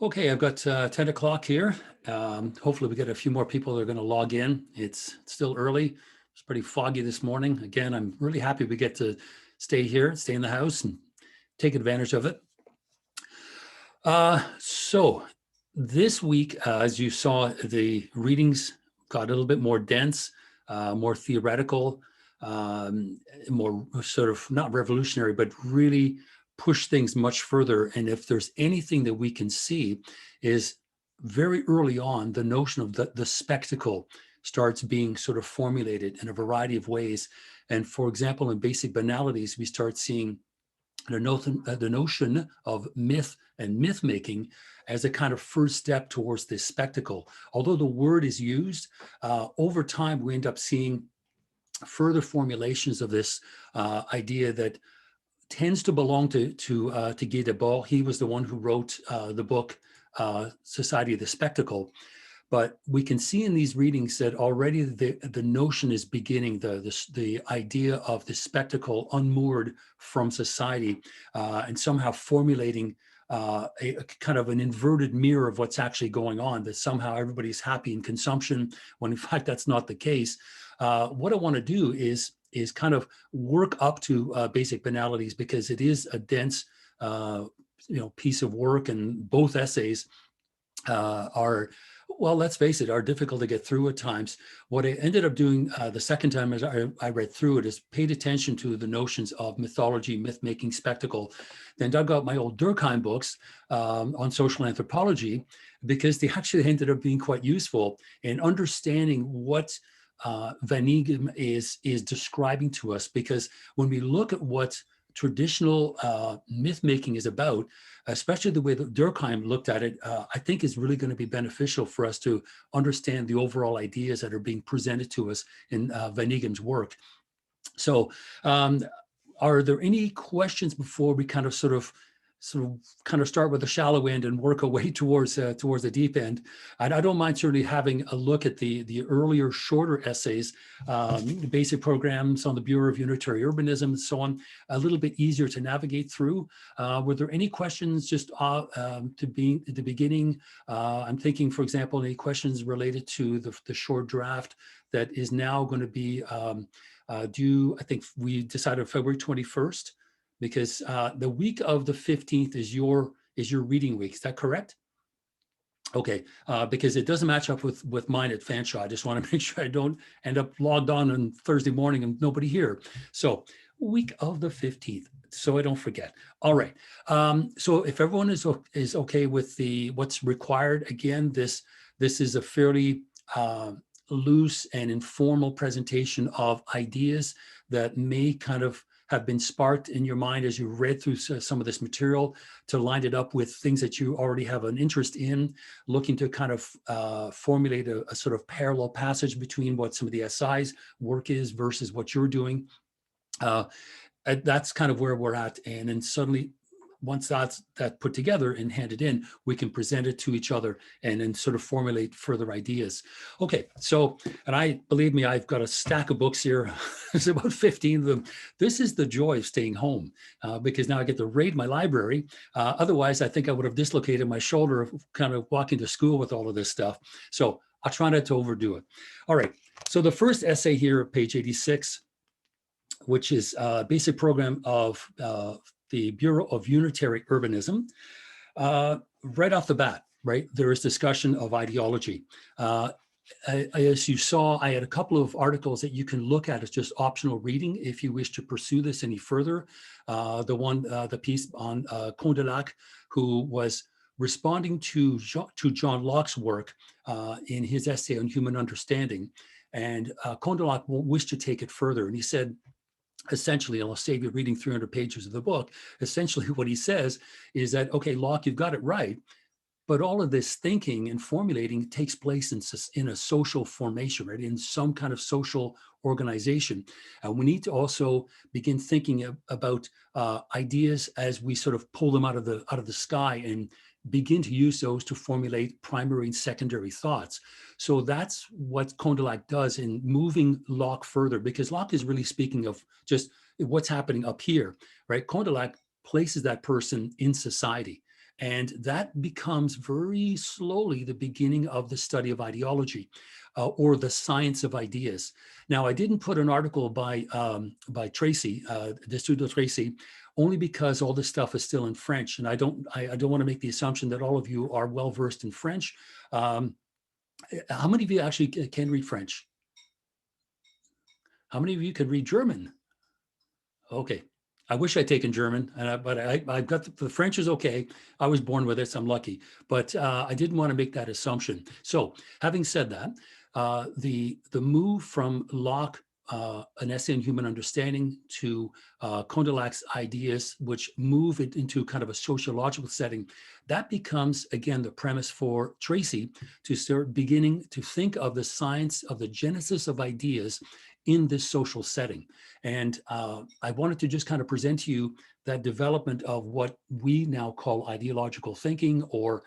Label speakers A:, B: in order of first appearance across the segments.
A: Okay, I've got 10 o'clock here. Hopefully we get a few more people that are going to log in. It's still early. It's pretty foggy this morning. Again, I'm really happy we get to stay here, stay in the house and take advantage of it. So this week, as you saw, the readings got a little bit more dense, more theoretical, more sort of not revolutionary, but really push things much further. And if there's anything that we can see is very early on, the notion of the spectacle starts being sort of formulated in a variety of ways. And for example, in basic banalities, we start seeing the notion of myth and myth making as a kind of first step towards this spectacle. Although the word is used, over time we end up seeing further formulations of this idea that tends to belong to Guy Debord. He was the one who wrote the book Society of the Spectacle. But we can see in these readings that already the notion is beginning, the idea of the spectacle unmoored from society and somehow formulating a kind of an inverted mirror of what's actually going on, that somehow everybody's happy in consumption, when in fact that's not the case. What I want to do is kind of work up to basic banalities, because it is a dense piece of work, and both essays are, well, let's face it, are difficult to get through at times. What I ended up doing the second time as I read through it is paid attention to the notions of mythology, myth-making, spectacle, then dug out my old Durkheim books on social anthropology, because they actually ended up being quite useful in understanding what Van Eghem is describing to us. Because when we look at what traditional myth making is about, especially the way that Durkheim looked at it, I think is really going to be beneficial for us to understand the overall ideas that are being presented to us in Van Eghem's work. So are there any questions before we kind of start with the shallow end and work our way towards the deep end? And I don't mind certainly having a look at the earlier, shorter essays, the basic programs on the Bureau of Unitary Urbanism and so on, a little bit easier to navigate through. Were there any questions just to be at the beginning? I'm thinking, for example, any questions related to the short draft that is now going to be due, I think we decided February 21st. Because the week of the 15th is your reading week. Is that correct? Okay, because it doesn't match up with mine at Fanshawe. I just want to make sure I don't end up logged on Thursday morning and nobody here. So week of the 15th, so I don't forget. All right. So if everyone is okay with what's required, again, this is a fairly loose and informal presentation of ideas that may kind of have been sparked in your mind as you read through some of this material, to line it up with things that you already have an interest in, looking to kind of formulate a sort of parallel passage between what some of the SI's work is versus what you're doing. That's kind of where we're at. And then suddenly, once that's put together and handed in, we can present it to each other and then sort of formulate further ideas. Okay, so, and believe me, I've got a stack of books here. There's about 15 of them. This is the joy of staying home, because now I get to raid my library. Otherwise, I think I would have dislocated my shoulder kind of walking to school with all of this stuff. So I'll try not to overdo it. All right, so the first essay here, page 86, which is a basic program of the Bureau of Unitary Urbanism. Right off the bat, right, there is discussion of ideology. As you saw, I had a couple of articles that you can look at as just optional reading if you wish to pursue this any further. The piece on Condillac, who was responding to John Locke's work in his essay on human understanding. And Condillac wished to take it further. And he said, essentially, and I'll save you reading 300 pages of the book, essentially what he says is that, okay, Locke, you've got it right, but all of this thinking and formulating takes place in a social formation, right, in some kind of social organization. We need to also begin thinking about ideas as we sort of pull them out of the sky and begin to use those to formulate primary and secondary thoughts. So that's what Condillac does in moving Locke further, because Locke is really speaking of just what's happening up here, right? Condillac places that person in society And that becomes very slowly the beginning of the study of ideology, or the science of ideas. Now, I didn't put an article by Tracy, Destudo Tracy, only because all this stuff is still in French, and I don't want to make the assumption that all of you are well versed in French. How many of you actually can read French? How many of you can read German? Okay. I wish I'd taken German, but I've got the French is okay. I was born with it, so I'm lucky. But I didn't want to make that assumption. So having said that, the move from Locke, an essay on human understanding, to Condillac's ideas, which move it into kind of a sociological setting, that becomes, again, the premise for Tracy to start beginning to think of the science of the genesis of ideas in this social setting. And I wanted to just kind of present to you that development of what we now call ideological thinking, or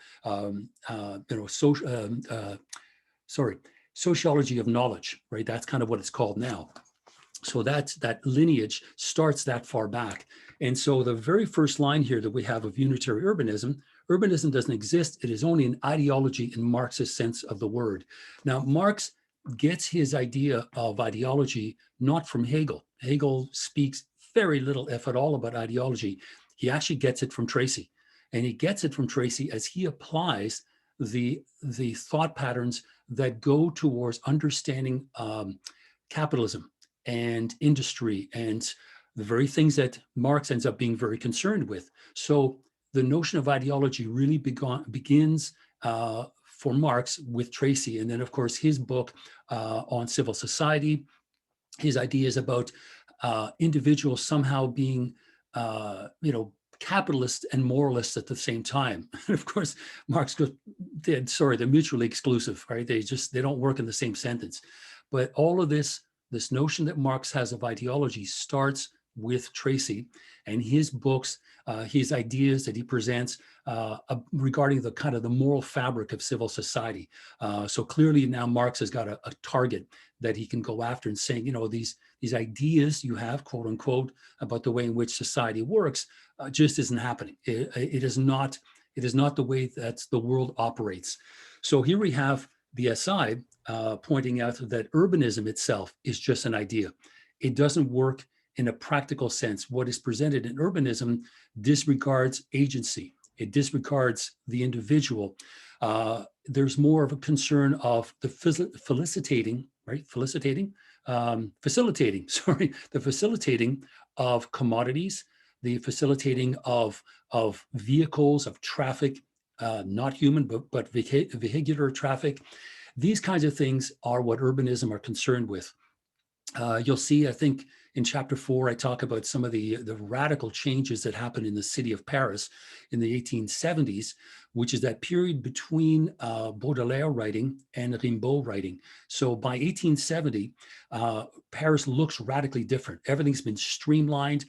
A: sociology of knowledge, right? That's kind of what it's called now. So that lineage starts that far back. And so the very first line here that we have of unitary urbanism, urbanism doesn't exist. It is only an ideology in Marx's sense of the word. Now, Marx gets his idea of ideology not from Hegel. Hegel speaks very little, if at all, about ideology. He actually gets it from Tracy. And he gets it from Tracy as he applies the thought patterns that go towards understanding capitalism and industry and the very things that Marx ends up being very concerned with. So the notion of ideology really begins for Marx with Tracy. And then, of course, his book on civil society, his ideas about individuals somehow being, capitalist and moralist at the same time. And of course, Marx goes, they're mutually exclusive, right? They don't work in the same sentence. But all of this notion that Marx has of ideology starts with Tracy and his books, his ideas that he presents regarding the kind of the moral fabric of civil society. So clearly now Marx has got a target that he can go after and saying, these ideas you have, quote unquote, about the way in which society works just isn't happening. It is not the way that the world operates. So here we have the SI pointing out that urbanism itself is just an idea. It doesn't work in a practical sense. What is presented in urbanism disregards agency. It disregards the individual. There's more of a concern of the facilitating of commodities, the facilitating of vehicles, of traffic, not human, but vehicular traffic. These kinds of things are what urbanism are concerned with. You'll see, I think, in chapter 4, I talk about some of the radical changes that happened in the city of Paris in the 1870s, which is that period between Baudelaire writing and Rimbaud writing. So by 1870, Paris looks radically different. Everything's been streamlined.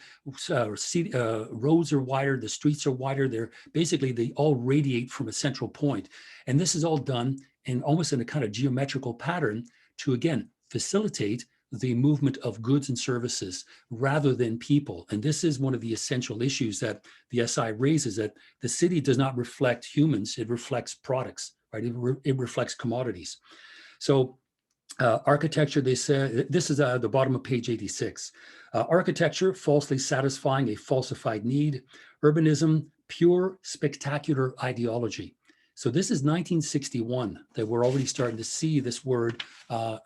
A: Roads are wider, the streets are wider. They all radiate from a central point. And this is all done almost in a kind of geometrical pattern to, again, facilitate the movement of goods and services rather than people. And this is one of the essential issues that the SI raises, that the city does not reflect humans, it reflects products, right? It reflects commodities. So architecture, they say, this is the bottom of page 86. Architecture, falsely satisfying a falsified need. Urbanism, pure spectacular ideology. So this is 1961 that we're already starting to see this word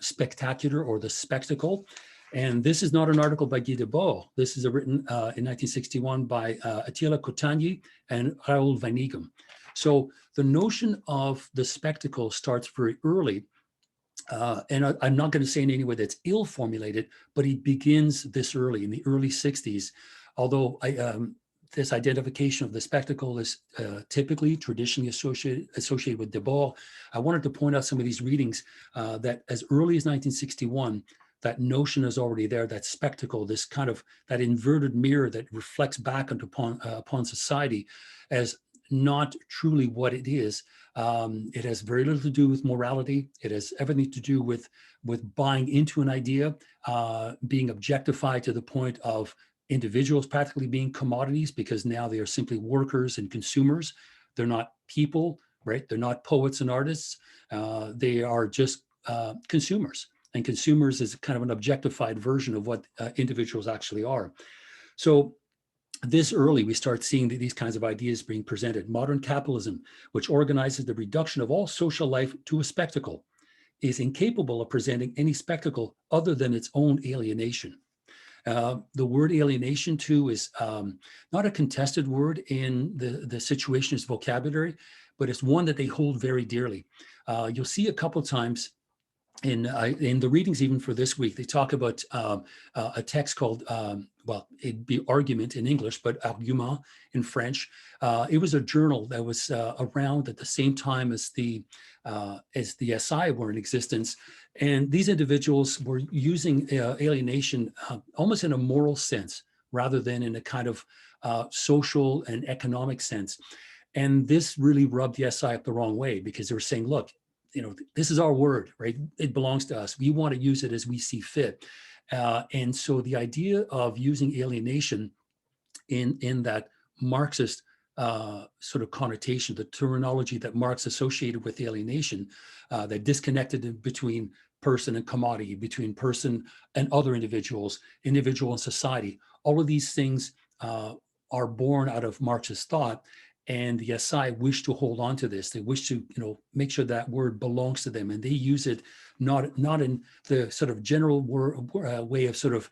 A: spectacular, or the spectacle. And this is not an article by Guy Debord. This is written in 1961 by Attila Kotany and Raoul Vaneigem. So the notion of the spectacle starts very early. And I'm not going to say in any way that's ill formulated, but it begins this early, in the early 60s. Although this identification of the spectacle is typically, traditionally associated with Debord, I wanted to point out some of these readings that as early as 1961, that notion is already there, that spectacle, this kind of, that inverted mirror that reflects back upon society as not truly what it is. It has very little to do with morality. It has everything to do with buying into an idea, being objectified to the point of individuals practically being commodities, because now they are simply workers and consumers. They're not people, right? They're not poets and artists. They are just consumers. And consumers is kind of an objectified version of what individuals actually are. So this early, we start seeing these kinds of ideas being presented. Modern capitalism, which organizes the reduction of all social life to a spectacle, is incapable of presenting any spectacle other than its own alienation. The word alienation, too, is not a contested word in the situationist vocabulary, but it's one that they hold very dearly. You'll see a couple times in the readings, even for this week, they talk about a text called, well, it'd be argument in English, but argument in French. It was a journal that was around at the same time as the SI were in existence. And these individuals were using alienation almost in a moral sense, rather than in a kind of social and economic sense. And this really rubbed the SI up the wrong way, because they were saying, look, this is our word, right? It belongs to us. We want to use it as we see fit. And so the idea of using alienation in that Marxist sort of connotation, the terminology that Marx associated with alienation, that disconnected between person and commodity, between person and other individuals, individual and society, all of these things are born out of Marxist thought. And the SI wish to hold on to this. They wish to, make sure that word belongs to them, and they use it not in the sort of general way of sort of,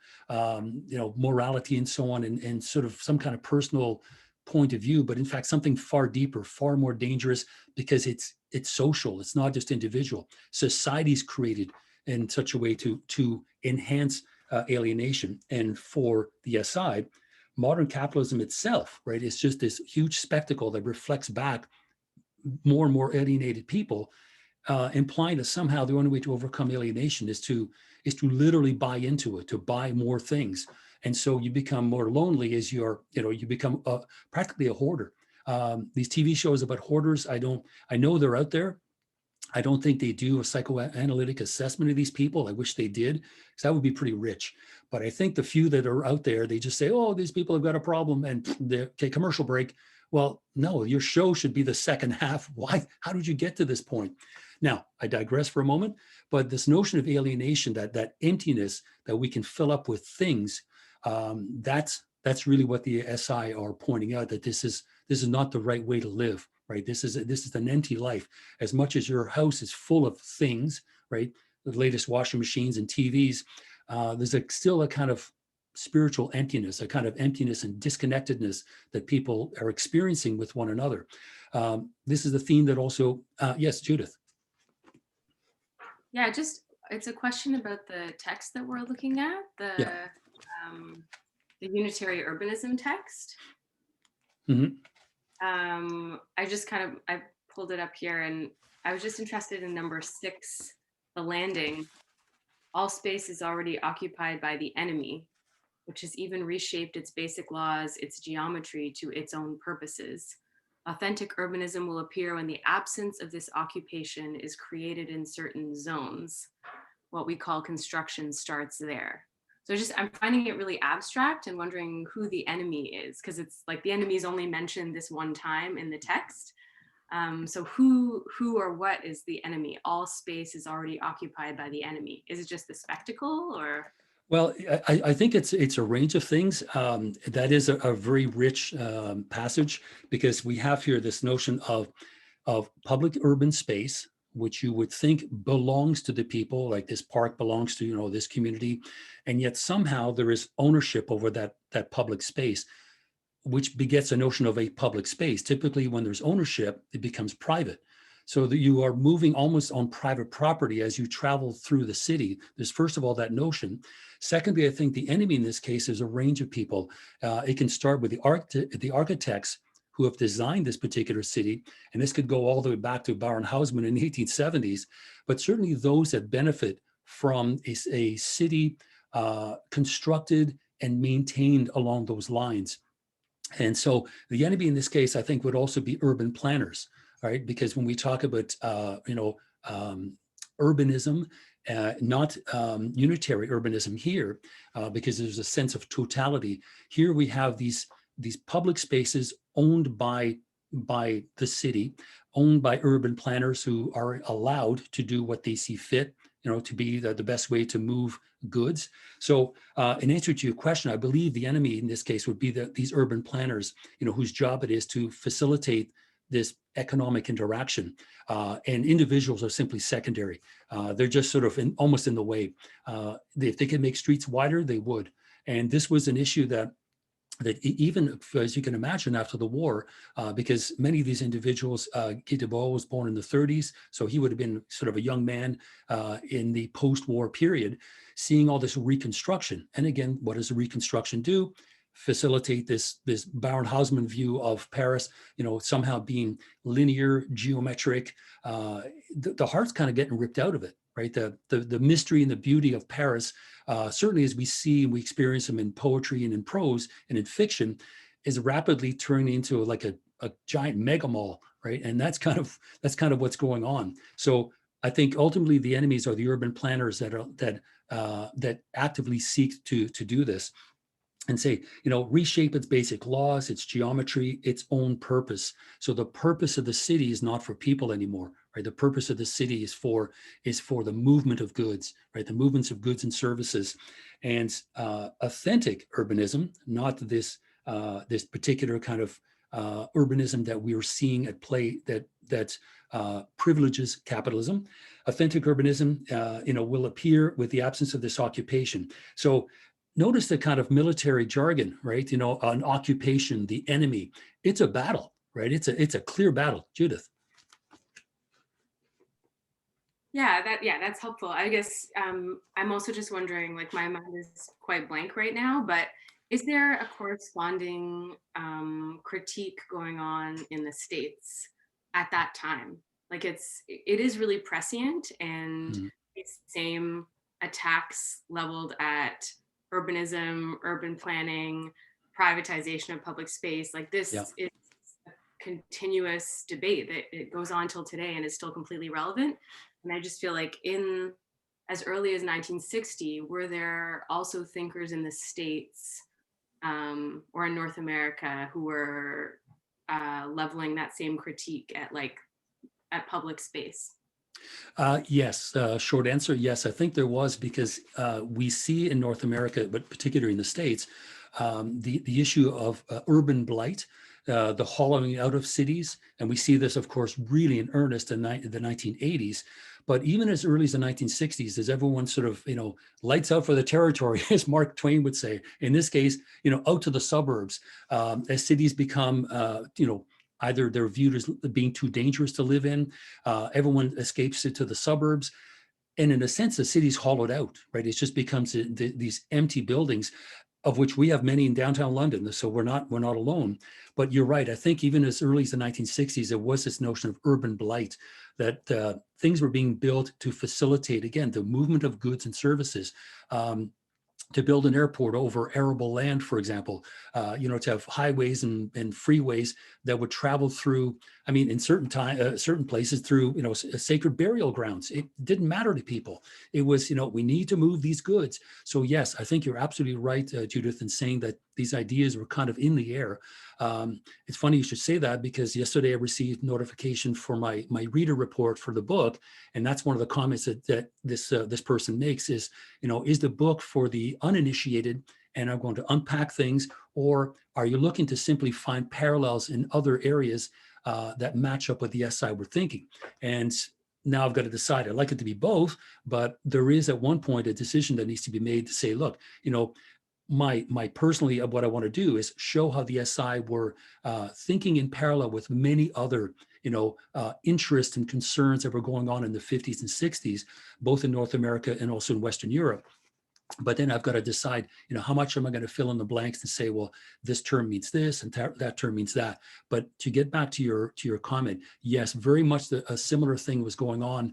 A: morality and so on, and sort of some kind of personal point of view, but in fact something far deeper, far more dangerous, because it's social. It's not just individual. Society's created in such a way to enhance alienation, and for the SI. Modern capitalism itself, right, is just this huge spectacle that reflects back more and more alienated people, implying that somehow the only way to overcome alienation is to literally buy into it, to buy more things. And so you become more lonely as you become practically a hoarder. These TV shows about hoarders, I know they're out there. I don't think they do a psychoanalytic assessment of these people. I wish they did, because that would be pretty rich. But I think the few that are out there, they just say, oh, these people have got a problem, and okay, commercial break. Well, no, your show should be the second half. Why? How did you get to this point? Now, I digress for a moment, but this notion of alienation, that emptiness that we can fill up with things, that's really what the SI are pointing out, that this is not the right way to live. Right. This is an empty life. As much as your house is full of things, right, the latest washing machines and TVs, there's still a kind of spiritual emptiness, a kind of emptiness and disconnectedness that people are experiencing with one another. This is the theme that also, yes, Judith.
B: Yeah, it's a question about the text that we're looking at, the unitary urbanism text.
A: Mm-hmm.
B: I pulled it up here, and I was just interested in number 6, the landing. All space is already occupied by the enemy, which has even reshaped its basic laws, its geometry to its own purposes. Authentic urbanism will appear when the absence of this occupation is created in certain zones. What we call construction starts there. So I'm finding it really abstract and wondering who the enemy is, because it's like the enemy is only mentioned this one time in the text. So who or what is the enemy? All space is already occupied by the enemy. Is it just the spectacle, or?
A: Well, I think it's a range of things. That is a very rich passage, because we have here this notion of public urban space, which you would think belongs to the people, like this park belongs to this community, and yet somehow there is ownership over that public space, which begets a notion of a public space. Typically, when there's ownership, it becomes private. So that you are moving almost on private property as you travel through the city. There's first of all that notion. Secondly, I think the enemy in this case is a range of people. It can start with the architects who have designed this particular city, and this could go all the way back to Baron Haussmann in the 1870s, but certainly those that benefit from a city constructed and maintained along those lines. And so the enemy in this case, I think, would also be urban planners, right? Because when we talk about, urbanism, not unitary urbanism here, because there's a sense of totality. Here we have these public spaces owned by by the city, owned by urban planners who are allowed to do what they see fit, to be the best way to move goods. So in answer to your question, I believe the enemy in this case would be these urban planners, whose job it is to facilitate this economic interaction. And individuals are simply secondary. They're just sort of almost in the way. If they could make streets wider, they would. And this was an issue that even, as you can imagine, after the war, because many of these individuals, Guy Debord was born in the 30s, so he would have been sort of a young man in the post-war period, seeing all this reconstruction. And again, what does the reconstruction do? Facilitate this Baron Haussmann view of Paris, somehow being linear, geometric. The heart's kind of getting ripped out of it, right? The mystery and the beauty of Paris, certainly as we see and we experience them in poetry and in prose and in fiction, is rapidly turning into like a giant mega mall, right? And that's kind of what's going on. So I think ultimately the enemies are the urban planners that actively seek to do this and say, reshape its basic laws, its geometry, its own purpose. So the purpose of the city is not for people anymore, right? The purpose of the city is for the movement of goods, right? The movements of goods and services. And authentic urbanism, not this particular kind of urbanism that we are seeing at play that privileges capitalism. Authentic urbanism, will appear with the absence of this occupation. So notice the kind of military jargon, right? An occupation, the enemy. It's a battle, right? It's a clear battle. Judith.
B: Yeah, that's helpful. I guess I'm also just wondering, like my mind is quite blank right now, but is there a corresponding critique going on in the States at that time? Like it is really prescient, and these same attacks leveled at urbanism, urban planning, privatization of public space, like this is a continuous debate that it goes on till today and is still completely relevant. And I just feel like in as early as 1960, were there also thinkers in the States or in North America who were leveling that same critique at public space?
A: Yes, short answer, yes. I think there was, because we see in North America, but particularly in the States, the issue of urban blight, the hollowing out of cities. And we see this, of course, really in earnest in the 1980s. But even as early as the 1960s, as everyone sort of, lights out for the territory, as Mark Twain would say, in this case, out to the suburbs, as cities become, either they're viewed as being too dangerous to live in, everyone escapes to the suburbs. And in a sense, the city's hollowed out, right? It just becomes these empty buildings, of which we have many in downtown London. So we're not alone. But you're right. I think even as early as the 1960s, there was this notion of urban blight, that things were being built to facilitate, again, the movement of goods and services. To build an airport over arable land, for example, to have highways and freeways that would travel through, in certain places through, sacred burial grounds. It didn't matter to people. It was, we need to move these goods. So yes, I think you're absolutely right, Judith, in saying that these ideas were kind of in the air. It's funny you should say that, because yesterday I received notification for my reader report for the book, and that's one of the comments that this person makes is, is the book for the uninitiated, and I'm going to unpack things, or are you looking to simply find parallels in other areas that match up with the SI we're thinking? And now I've got to decide. I'd like it to be both, but there is at one point a decision that needs to be made to say, look, my personally, what I want to do is show how the SI were thinking in parallel with many other interests and concerns that were going on in the 50s and 60s, both in North America and also in Western Europe. But then I've got to decide, how much am I going to fill in the blanks and say, well, this term means this and that term means that. But to get back to your comment, yes, very much a similar thing was going on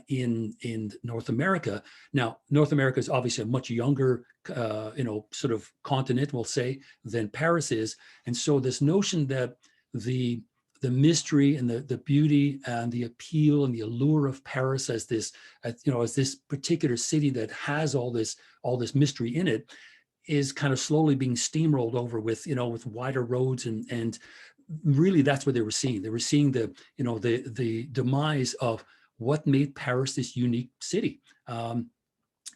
A: in North America. Now, North America is obviously a much younger, sort of continent, we'll say, than Paris is. And so this notion that the mystery and the beauty and the appeal and the allure of Paris as this, as this particular city that has all this mystery in it, is kind of slowly being steamrolled over with, with wider roads and really that's what they were seeing. They were seeing the, the demise of what made Paris this unique city.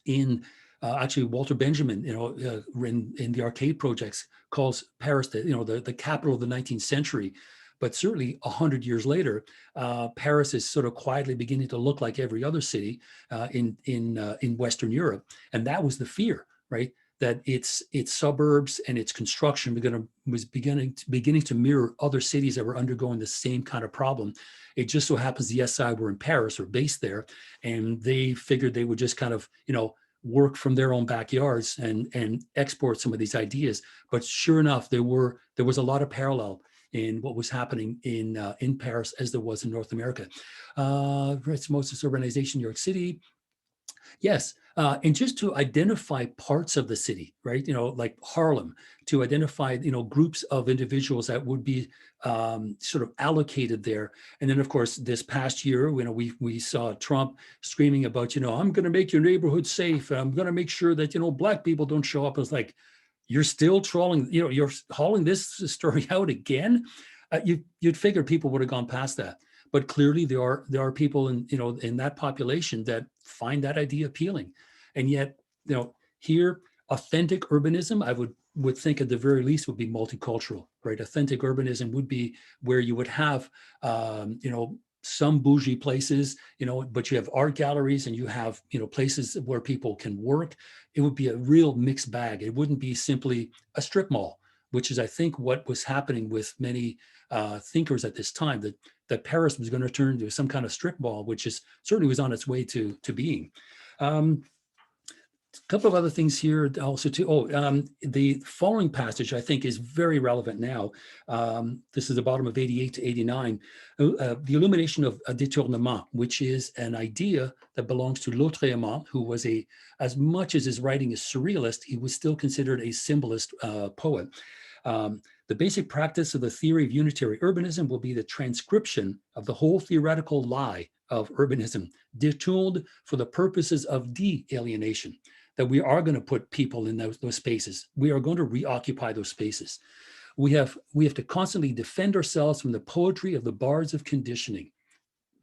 A: In Actually, Walter Benjamin, in the arcade projects, calls Paris the capital of the 19th century. But certainly 100 years later, Paris is sort of quietly beginning to look like every other city in Western Europe, and that was the fear, right? That its suburbs and its construction was beginning to mirror other cities that were undergoing the same kind of problem. It just so happens the SI were in Paris or based there, and they figured they would just kind of work from their own backyards and export some of these ideas. But sure enough, there was a lot of parallel in what was happening in Paris as there was in North America. Most urbanization, New York City. Yes, and just to identify parts of the city, right? Like Harlem, to identify groups of individuals that would be sort of allocated there. And then, of course, this past year, we saw Trump screaming about, I'm going to make your neighborhood safe. I'm going to make sure that Black people don't show up. It's like, you're still trolling. You're hauling this story out again. You'd figure people would have gone past that. But clearly there are people in that population that find that idea appealing. And yet, here, authentic urbanism, I would think at the very least would be multicultural, right? Authentic urbanism would be where you would have some bougie places, but you have art galleries and you have places where people can work. It would be a real mixed bag. It wouldn't be simply a strip mall, which is, I think, what was happening with many thinkers at this time, that Paris was going to turn into some kind of strip mall, which is certainly was on its way to being. A couple of other things here also too. The following passage I think is very relevant now. This is the bottom of 88 to 89. The illumination of a détournement, which is an idea that belongs to Lautréamont, who was as much as his writing is surrealist, he was still considered a symbolist poet. The basic practice of the theory of unitary urbanism will be the transcription of the whole theoretical lie of urbanism, detourned for the purposes of de-alienation, that we are going to put people in those spaces. We are going to reoccupy those spaces. We have to constantly defend ourselves from the poetry of the bards of conditioning.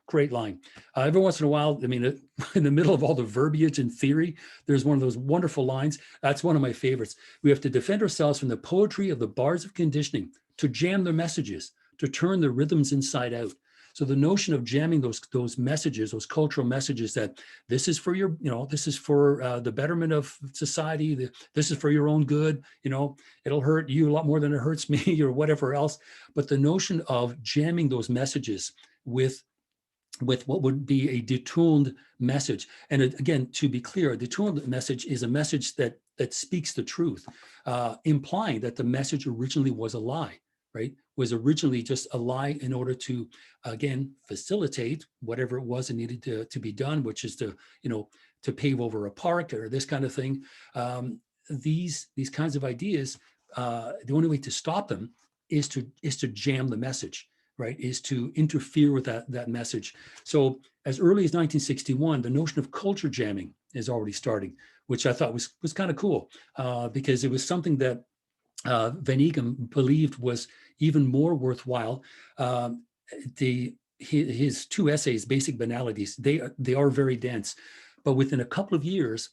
A: Great line. Every once in a while, in the middle of all the verbiage and theory, there's one of those wonderful lines. That's one of my favorites. We have to defend ourselves from the poetry of the bards of conditioning, to jam their messages, to turn the rhythms inside out. So the notion of jamming those messages, those cultural messages, that this is for this is for the betterment of society. This is for your own good. It'll hurt you a lot more than it hurts me, or whatever else. But the notion of jamming those messages with what would be a detuned message. And again, to be clear, a detuned message is a message that speaks the truth, implying that the message originally was a lie, right? Was originally just a lie in order to, again, facilitate whatever it was that needed to be done, which is to pave over a park or this kind of thing. These kinds of ideas, the only way to stop them is to jam the message, right? Is to interfere with that message. So as early as 1961, the notion of culture jamming is already starting, which I thought was kind of cool, because it was something that Van Eeghem believed was even more worthwhile. His two essays, Basic Banalities, they are very dense, but within a couple of years,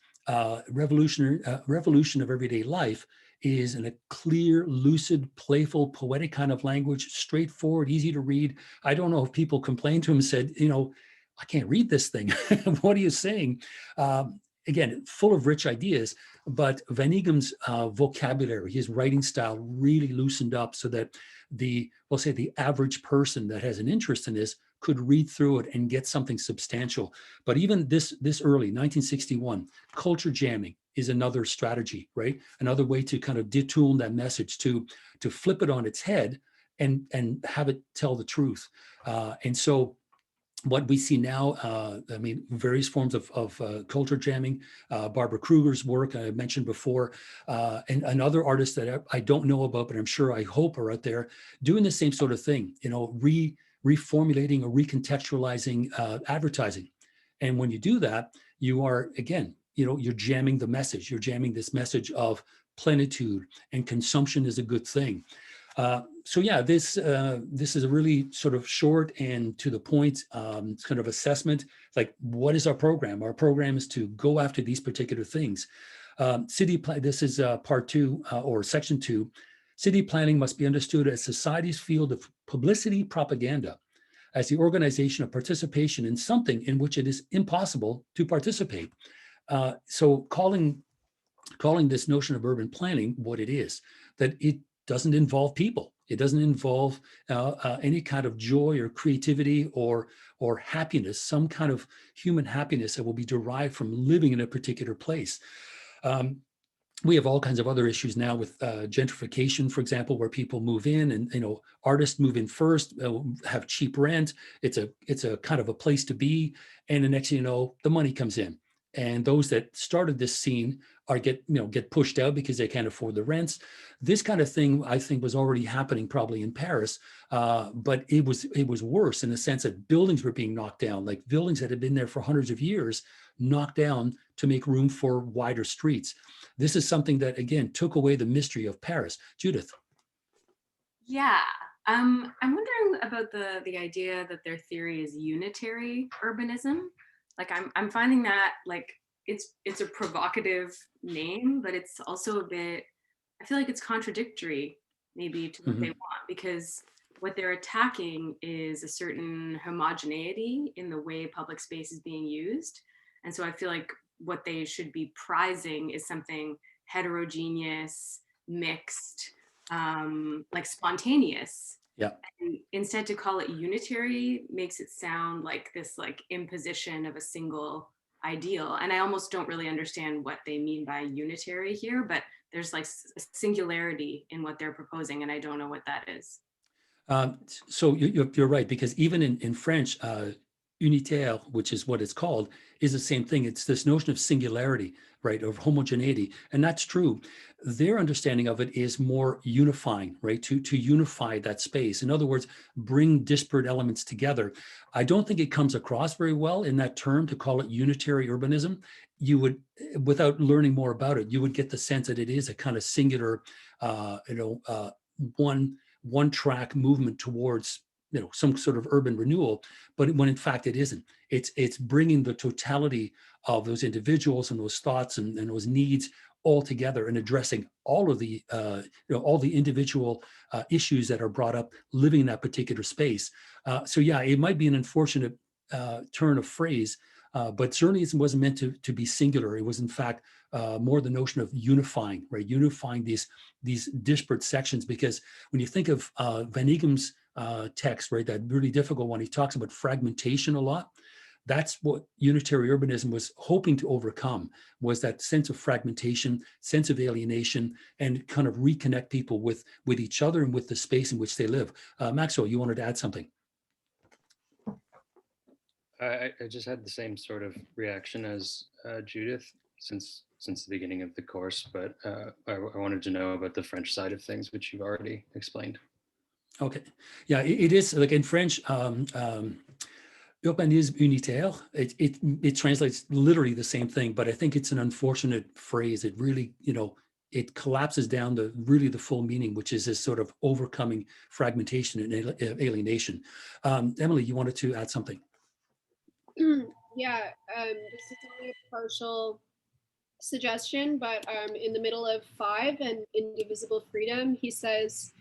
A: Revolution of Everyday Life is in a clear, lucid, playful, poetic kind of language, straightforward, easy to read. I don't know if people complained to him and said, I can't read this thing. What are you saying? Again, full of rich ideas, but Van Eeghem's vocabulary, his writing style really loosened up so that we'll say the average person that has an interest in this could read through it and get something substantial. But even this early, 1961, culture jamming is another strategy, right? Another way to kind of detune that message, to flip it on its head and have it tell the truth. And so what we see now, various forms of culture jamming, Barbara Kruger's work I mentioned before, and other artists that I don't know about, but I'm sure, I hope, are out there doing the same sort of thing, reformulating or recontextualizing advertising. And when you do that, you are, again, you're jamming the message. You're jamming this message of plenitude and consumption is a good thing. So yeah, this is a really sort of short and to the point kind of assessment. Like, what is our program? Our program is to go after these particular things. This is part two or section two. City planning must be understood as society's field of publicity propaganda, as the organization of participation in something in which it is impossible to participate. So calling this notion of urban planning what it is, that it doesn't involve people. It doesn't involve any kind of joy or creativity or happiness, some kind of human happiness that will be derived from living in a particular place. We have all kinds of other issues now with gentrification, for example, where people move in and, artists move in first, have cheap rent. It's a kind of a place to be. And the next thing you know, the money comes in. And those that started this scene get pushed out because they can't afford the rents. This kind of thing, I think, was already happening probably in Paris, but it was worse in the sense that buildings were being knocked down, like buildings that had been there for hundreds of years, knocked down to make room for wider streets. This is something that, again, took away the mystery of Paris. Judith.
B: Yeah. I'm wondering about the idea that their theory is unitary urbanism. Like I'm finding that like it's a provocative name, but it's also a bit, I feel like it's contradictory maybe to what they want, because what they're attacking is a certain homogeneity in the way public space is being used. And so I feel like what they should be prizing is something heterogeneous, mixed, like spontaneous.
A: Yeah.
B: And instead to call it unitary makes it sound like this like imposition of a single ideal. And I almost don't really understand what they mean by unitary here, but there's like a singularity in what they're proposing, and I don't know what that is.
A: So you're right, because even in French, unitaire, which is what it's called, is the same thing. It's this notion of singularity, right, of homogeneity, and that's true. Their understanding of it is more unifying, right, to unify that space. In other words, bring disparate elements together. I don't think it comes across very well in that term to call it unitary urbanism. You would, without learning more about it, you would get the sense that it is a kind of singular, one track movement towards some sort of urban renewal, but when in fact it isn't. It's bringing the totality of those individuals and those thoughts and those needs all together and addressing all of the all the individual issues that are brought up living in that particular space. So yeah, it might be an unfortunate turn of phrase, but certainly it wasn't meant to be singular. It was in fact more the notion of unifying, right? Unifying these disparate sections, because when you think of Van Eegham's text, right, that really difficult one, he talks about fragmentation a lot. That's what unitary urbanism was hoping to overcome, was that sense of fragmentation, sense of alienation, and kind of reconnect people with each other and with the space in which they live. Maxwell, you wanted to add something?
C: I just had the same sort of reaction as Judith since the beginning of the course, but I wanted to know about the French side of things, which you've already explained.
A: Okay, yeah, it is like in French, urbanisme unitaire. It translates literally the same thing, but I think it's an unfortunate phrase. It really, it collapses down to really the full meaning, which is this sort of overcoming fragmentation and alienation. Emily, you wanted to add something?
D: Yeah, this is only a partial suggestion, but in the middle of 5 and indivisible freedom, he says,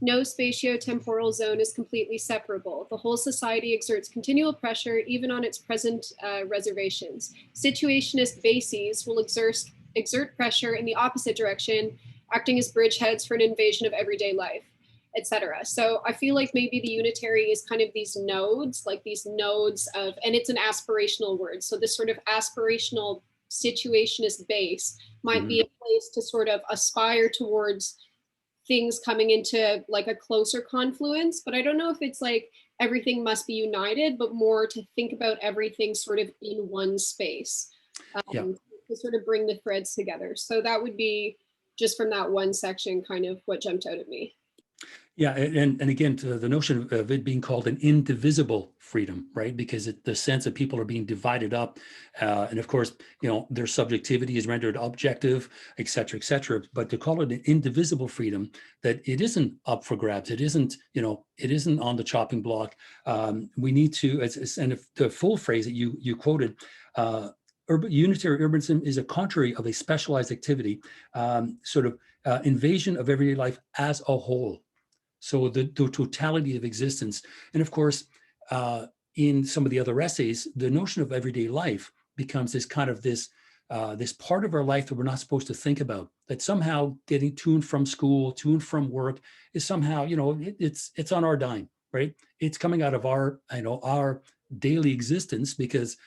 D: no spatio-temporal zone is completely separable. The whole society exerts continual pressure, even on its present reservations. Situationist bases will exert pressure in the opposite direction, acting as bridgeheads for an invasion of everyday life, etc. So I feel like maybe the unitary is kind of these nodes, like these nodes of, and it's an aspirational word. So this sort of aspirational situationist base might be a place to sort of aspire towards things coming into like a closer confluence. But I don't know if it's like everything must be united, but more to think about everything sort of in one space, to sort of bring the threads together. So that would be just from that one section kind of what jumped out at me.
A: Yeah, and again, to the notion of it being called an indivisible freedom, right? Because the sense that people are being divided up, and of course, their subjectivity is rendered objective, et cetera, et cetera. But to call it an indivisible freedom, that it isn't up for grabs, it isn't, it isn't on the chopping block. We need to, and if the full phrase that you quoted, unitary urbanism is a contrary of a specialized activity, invasion of everyday life as a whole. So the totality of existence. And of course, in some of the other essays, the notion of everyday life becomes this kind of this part of our life that we're not supposed to think about, that somehow getting to and from school, to and from work is somehow, it's on our dime, right? It's coming out of our daily existence, because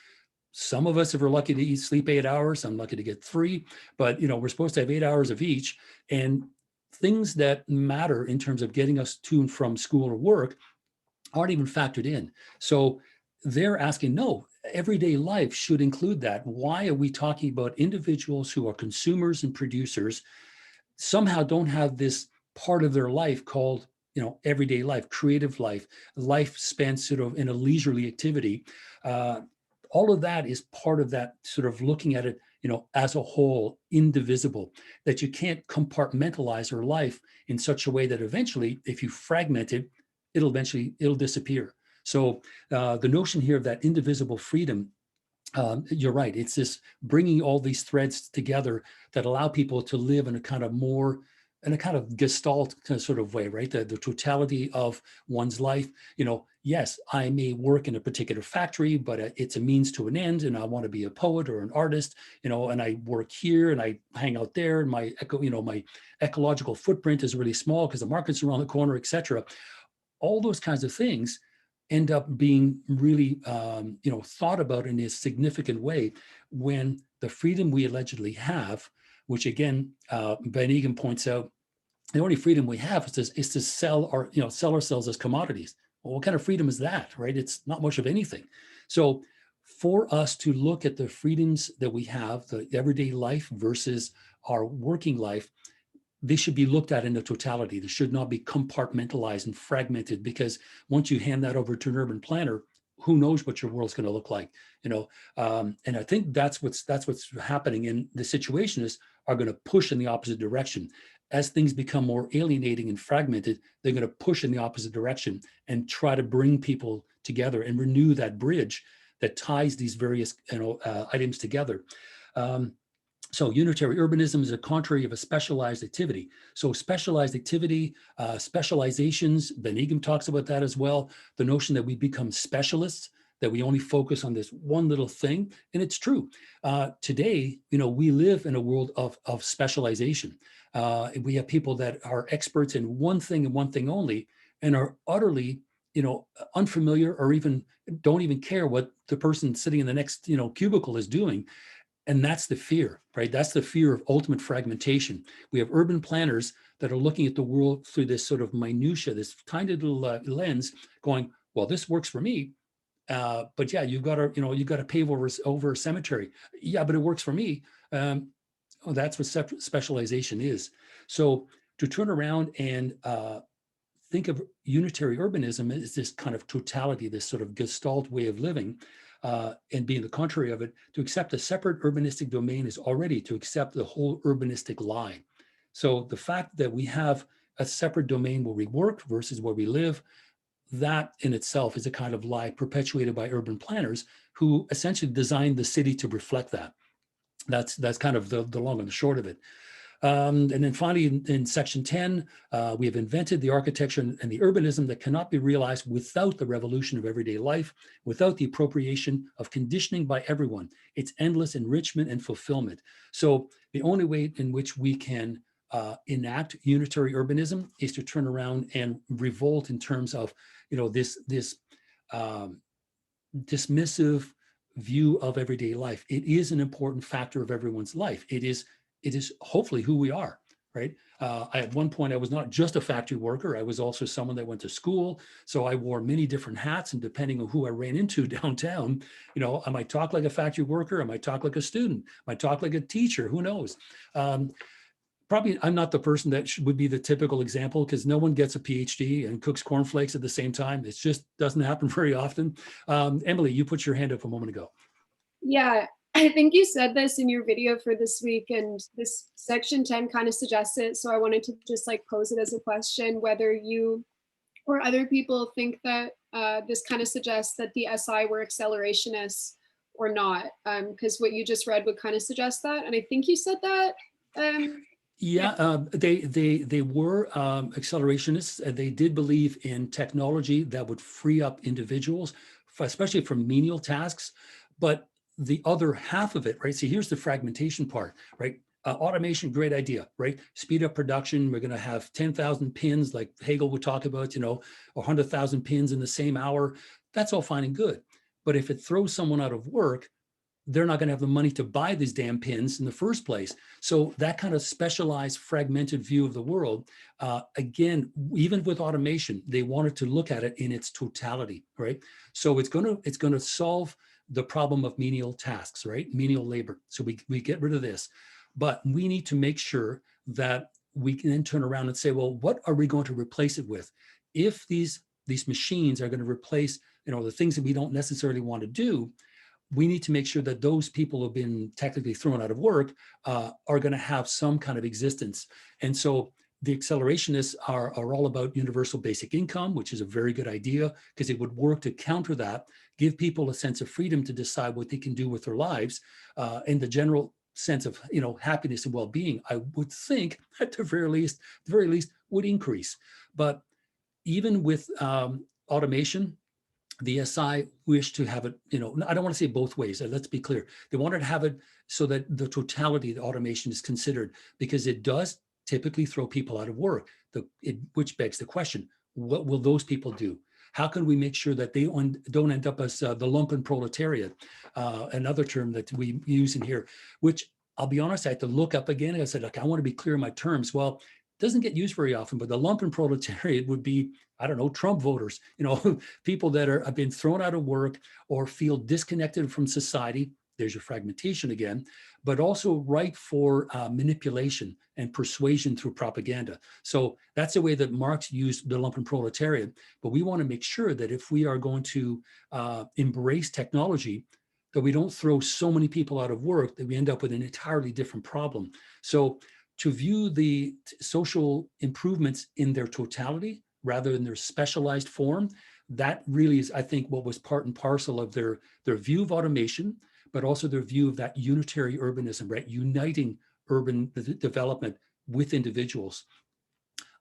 A: some of us, if we're lucky to sleep 8 hours, I'm lucky to get 3, but we're supposed to have 8 hours of each. And things that matter in terms of getting us to and from school or work aren't even factored in. So they're asking, no, everyday life should include that. Why are we talking about individuals who are consumers and producers somehow don't have this part of their life called, everyday life, creative life spent sort of in a leisurely activity? All of that is part of that sort of looking at it, as a whole, indivisible, that you can't compartmentalize your life in such a way that eventually, if you fragment it, it'll disappear. So the notion here of that indivisible freedom, you're right. It's this bringing all these threads together that allow people to live in a kind of gestalt kind of sort of way, right? The totality of one's life. Yes, I may work in a particular factory, but it's a means to an end, and I want to be a poet or an artist, and I work here and I hang out there, and my ecological footprint is really small because the market's around the corner, et cetera. All those kinds of things end up being really, thought about in a significant way when the freedom we allegedly have, which again, Ben Egan points out, the only freedom we have is to sell ourselves as commodities. Well, what kind of freedom is that, right? It's not much of anything. So for us to look at the freedoms that we have, the everyday life versus our working life, they should be looked at in a totality. They should not be compartmentalized and fragmented, because once you hand that over to an urban planner, who knows what your world's going to look like, and I think that's what's happening. In the situationists are going to push in the opposite direction. As things become more alienating and fragmented, they're going to push in the opposite direction and try to bring people together and renew that bridge that ties these various items together. So unitary urbanism is a contrary of a specialized activity. So specialized activity, specializations, Ben Egan talks about that as well. The notion that we become specialists, that we only focus on this one little thing. And it's true. Today, we live in a world of specialization. We have people that are experts in one thing and one thing only, and are utterly, unfamiliar, or even don't even care what the person sitting in the next, cubicle is doing. And that's the fear, right? That's the fear of ultimate fragmentation. We have urban planners that are looking at the world through this sort of minutia, this tiny little lens, going, well, this works for me. But yeah, you've got to pave over a cemetery. Yeah, but it works for me. That's what specialization is. So to turn around and think of unitary urbanism as this kind of totality, this sort of gestalt way of living, and being the contrary of it, to accept a separate urbanistic domain is already to accept the whole urbanistic lie. So the fact that we have a separate domain where we work versus where we live, that in itself is a kind of lie perpetuated by urban planners who essentially designed the city to reflect that. That's kind of the long and the short of it. And then finally, in section 10, we have invented the architecture and the urbanism that cannot be realized without the revolution of everyday life, without the appropriation of conditioning by everyone, its endless enrichment and fulfillment. So the only way in which we can enact unitary urbanism is to turn around and revolt in terms of, this dismissive view of everyday life. It is an important factor of everyone's life. It is hopefully who we are, right? At one point, I was not just a factory worker. I was also someone that went to school. So I wore many different hats, and depending on who I ran into downtown, I might talk like a factory worker. I might talk like a student. I might talk like a teacher. Who knows? probably I'm not the person that would be the typical example, because no one gets a PhD and cooks cornflakes at the same time. It just doesn't happen very often. Emily, you put your hand up a moment ago.
D: Yeah, I think you said this in your video for this week, and this section 10 kind of suggests it. So I wanted to just like pose it as a question, whether you or other people think that this kind of suggests that the SI were accelerationists or not, because what you just read would kind of suggest that. And I think you said that.
A: Yeah, they were accelerationists. They did believe in technology that would free up individuals, especially from menial tasks. But the other half of it, right? See, here's the fragmentation part, right? Automation, great idea, right? Speed up production. We're going to have 10,000 pins, like Hegel would talk about, or 100,000 pins in the same hour. That's all fine and good. But if it throws someone out of work, they're not going to have the money to buy these damn pins in the first place. So that kind of specialized, fragmented view of the world, again, even with automation, they wanted to look at it in its totality, right? So it's going to solve the problem of menial tasks, right? Menial labor. So we get rid of this, but we need to make sure that we can then turn around and say, well, what are we going to replace it with? If these machines are going to replace, the things that we don't necessarily want to do, we need to make sure that those people who have been technically thrown out of work are going to have some kind of existence. And so the accelerationists are all about universal basic income, which is a very good idea, because it would work to counter that, give people a sense of freedom to decide what they can do with their lives, and the general sense of happiness and well-being, I would think at the very least would increase. But even with automation, the SI wished to have it, I don't want to say both ways. Let's be clear. They wanted to have it so that the totality of the automation is considered, because it does typically throw people out of work, which begs the question, what will those people do? How can we make sure that they don't end up as the lumpen proletariat, another term that we use in here, which I'll be honest, I had to look up again. I said, look, I want to be clear in my terms. Well, doesn't get used very often, but the lumpen proletariat would be, I don't know, Trump voters, people that have been thrown out of work or feel disconnected from society. There's your fragmentation again, but also ripe for manipulation and persuasion through propaganda. So that's the way that Marx used the lumpen proletariat. But we want to make sure that if we are going to embrace technology, that we don't throw so many people out of work that we end up with an entirely different problem. So to view the social improvements in their totality rather than their specialized form, that really is, I think, what was part and parcel of their view of automation, but also their view of that unitary urbanism, right? Uniting urban development with individuals.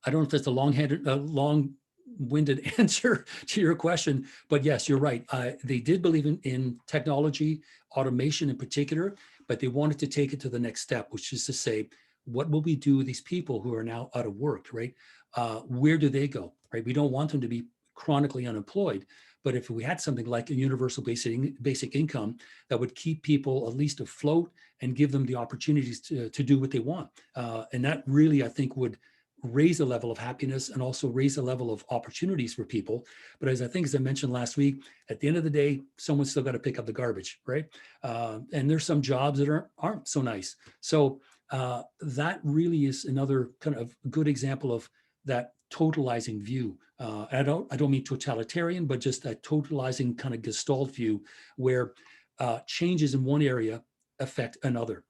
A: I don't know if that's a long-winded answer to your question, but yes, you're right. They did believe in technology, automation in particular, but they wanted to take it to the next step, which is to say, what will we do with these people who are now out of work, right? Where do they go, right? We don't want them to be chronically unemployed, but if we had something like a universal basic income that would keep people at least afloat and give them the opportunities to do what they want. And that really, I think, would raise the level of happiness and also raise the level of opportunities for people. But as I mentioned last week, at the end of the day, someone's still got to pick up the garbage, right? And there's some jobs that aren't so nice. So that really is another kind of good example of that totalizing view. I don't mean totalitarian, but just that totalizing kind of Gestalt view where changes in one area affect another.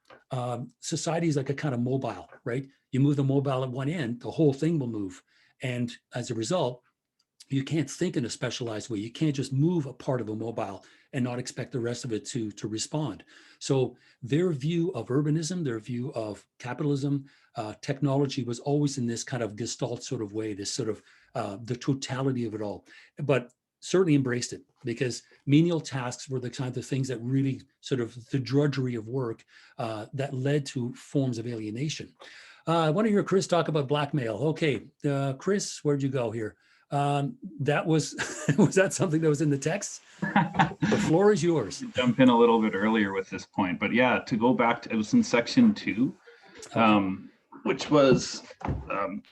A: Society is like a kind of mobile, right? You move the mobile at one end, the whole thing will move. And as a result, you can't think in a specialized way. You can't just move a part of a mobile and not expect the rest of it to respond. So their view of urbanism, their view of capitalism, technology was always in this kind of Gestalt sort of way, this sort of the totality of it all, but certainly embraced it, because menial tasks were the kind of things that really sort of the drudgery of work that led to forms of alienation. I want to hear Chris talk about blackmail. Okay, Chris, where'd you go here? That was that something that was in the text? The floor is yours.
E: Jump in a little bit earlier with this point, but yeah, to go back to, it was in section 2, which was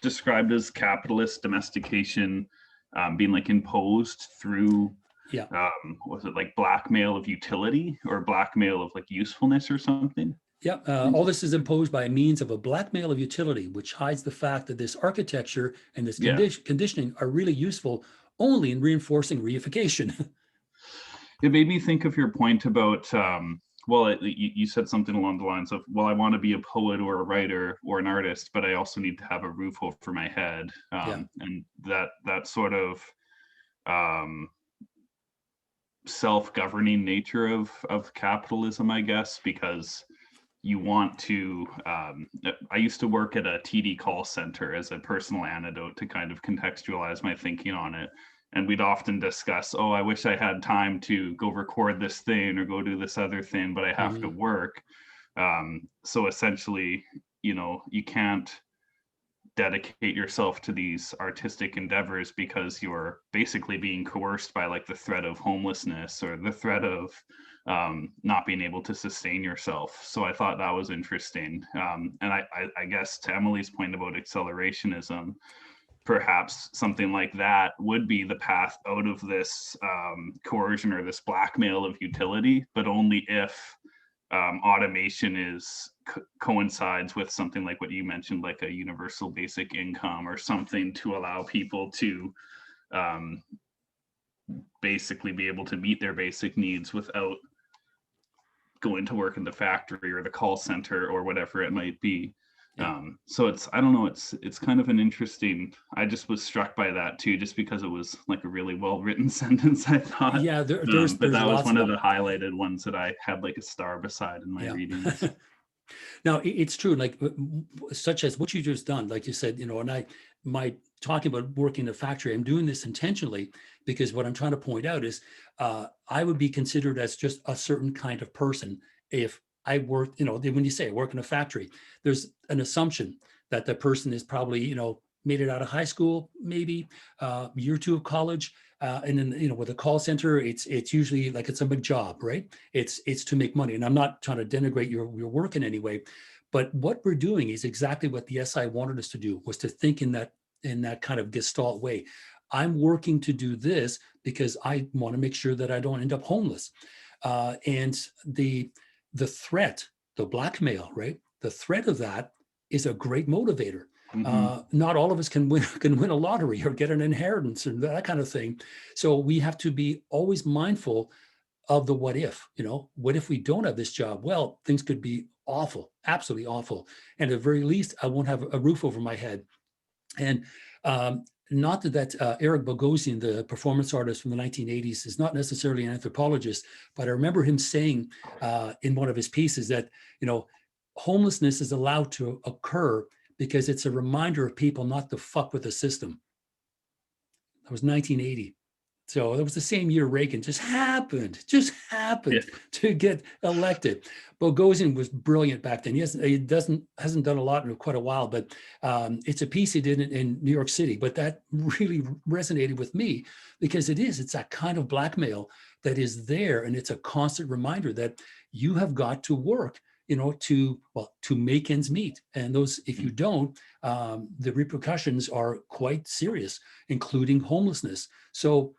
E: described as capitalist domestication being like imposed through, was it like blackmail of utility or blackmail of like usefulness or something?
A: Yeah, all this is imposed by means of a blackmail of utility, which hides the fact that this architecture and this
E: Yeah.
A: conditioning are really useful only in reinforcing reification.
E: It made me think of your point about, well, you said something along the lines of, well, I want to be a poet or a writer or an artist, but I also need to have a roof over my head.
A: Yeah.
E: And that sort of self-governing nature of capitalism, I guess, because you want to, I used to work at a TD call center as a personal anecdote to kind of contextualize my thinking on it. And we'd often discuss, oh, I wish I had time to go record this thing or go do this other thing, but I have to work. So essentially, you can't dedicate yourself to these artistic endeavors because you're basically being coerced by like the threat of homelessness or the threat of not being able to sustain yourself. So I thought that was interesting. And I guess to Emily's point about accelerationism, perhaps something like that would be the path out of this coercion or this blackmail of utility, but only if automation coincides with something like what you mentioned, like a universal basic income or something to allow people to basically be able to meet their basic needs without going to work in the factory or the call center or whatever it might be. So I don't know, it's kind of an interesting, I just was struck by that too, just because it was like a really well-written sentence, I thought.
A: Yeah,
E: but that was one of the highlighted ones that I had like a star beside in my readings.
A: Now, it's true, like such as what you just done, like you said, and my talking about working in a factory, I'm doing this intentionally because what I'm trying to point out is I would be considered as just a certain kind of person if I work, when you say I work in a factory, there's an assumption that the person is probably, made it out of high school, maybe year or two of college. And then, with a call center, it's usually like it's a big job, right? It's to make money. And I'm not trying to denigrate your work in any way, but what we're doing is exactly what the SI wanted us to do, was to think in that kind of Gestalt way. I'm working to do this because I want to make sure that I don't end up homeless. And the threat, the blackmail, right? The threat of that is a great motivator. Not all of us can win a lottery or get an inheritance and that kind of thing. So we have to be always mindful of the what if. What if we don't have this job? Well, things could be awful, absolutely awful. And at the very least, I won't have a roof over my head. And not that Eric Bogosian, the performance artist from the 1980s, is not necessarily an anthropologist, but I remember him saying in one of his pieces that, homelessness is allowed to occur because it's a reminder of people not to fuck with the system. That was 1980. So that was the same year Reagan just happened to get elected. Bogosian was brilliant back then. He hasn't done a lot in quite a while, but it's a piece he did in New York City. But that really resonated with me because it's that kind of blackmail that is there, and it's a constant reminder that you have got to work, to make ends meet. And those, if you don't, the repercussions are quite serious, including homelessness. So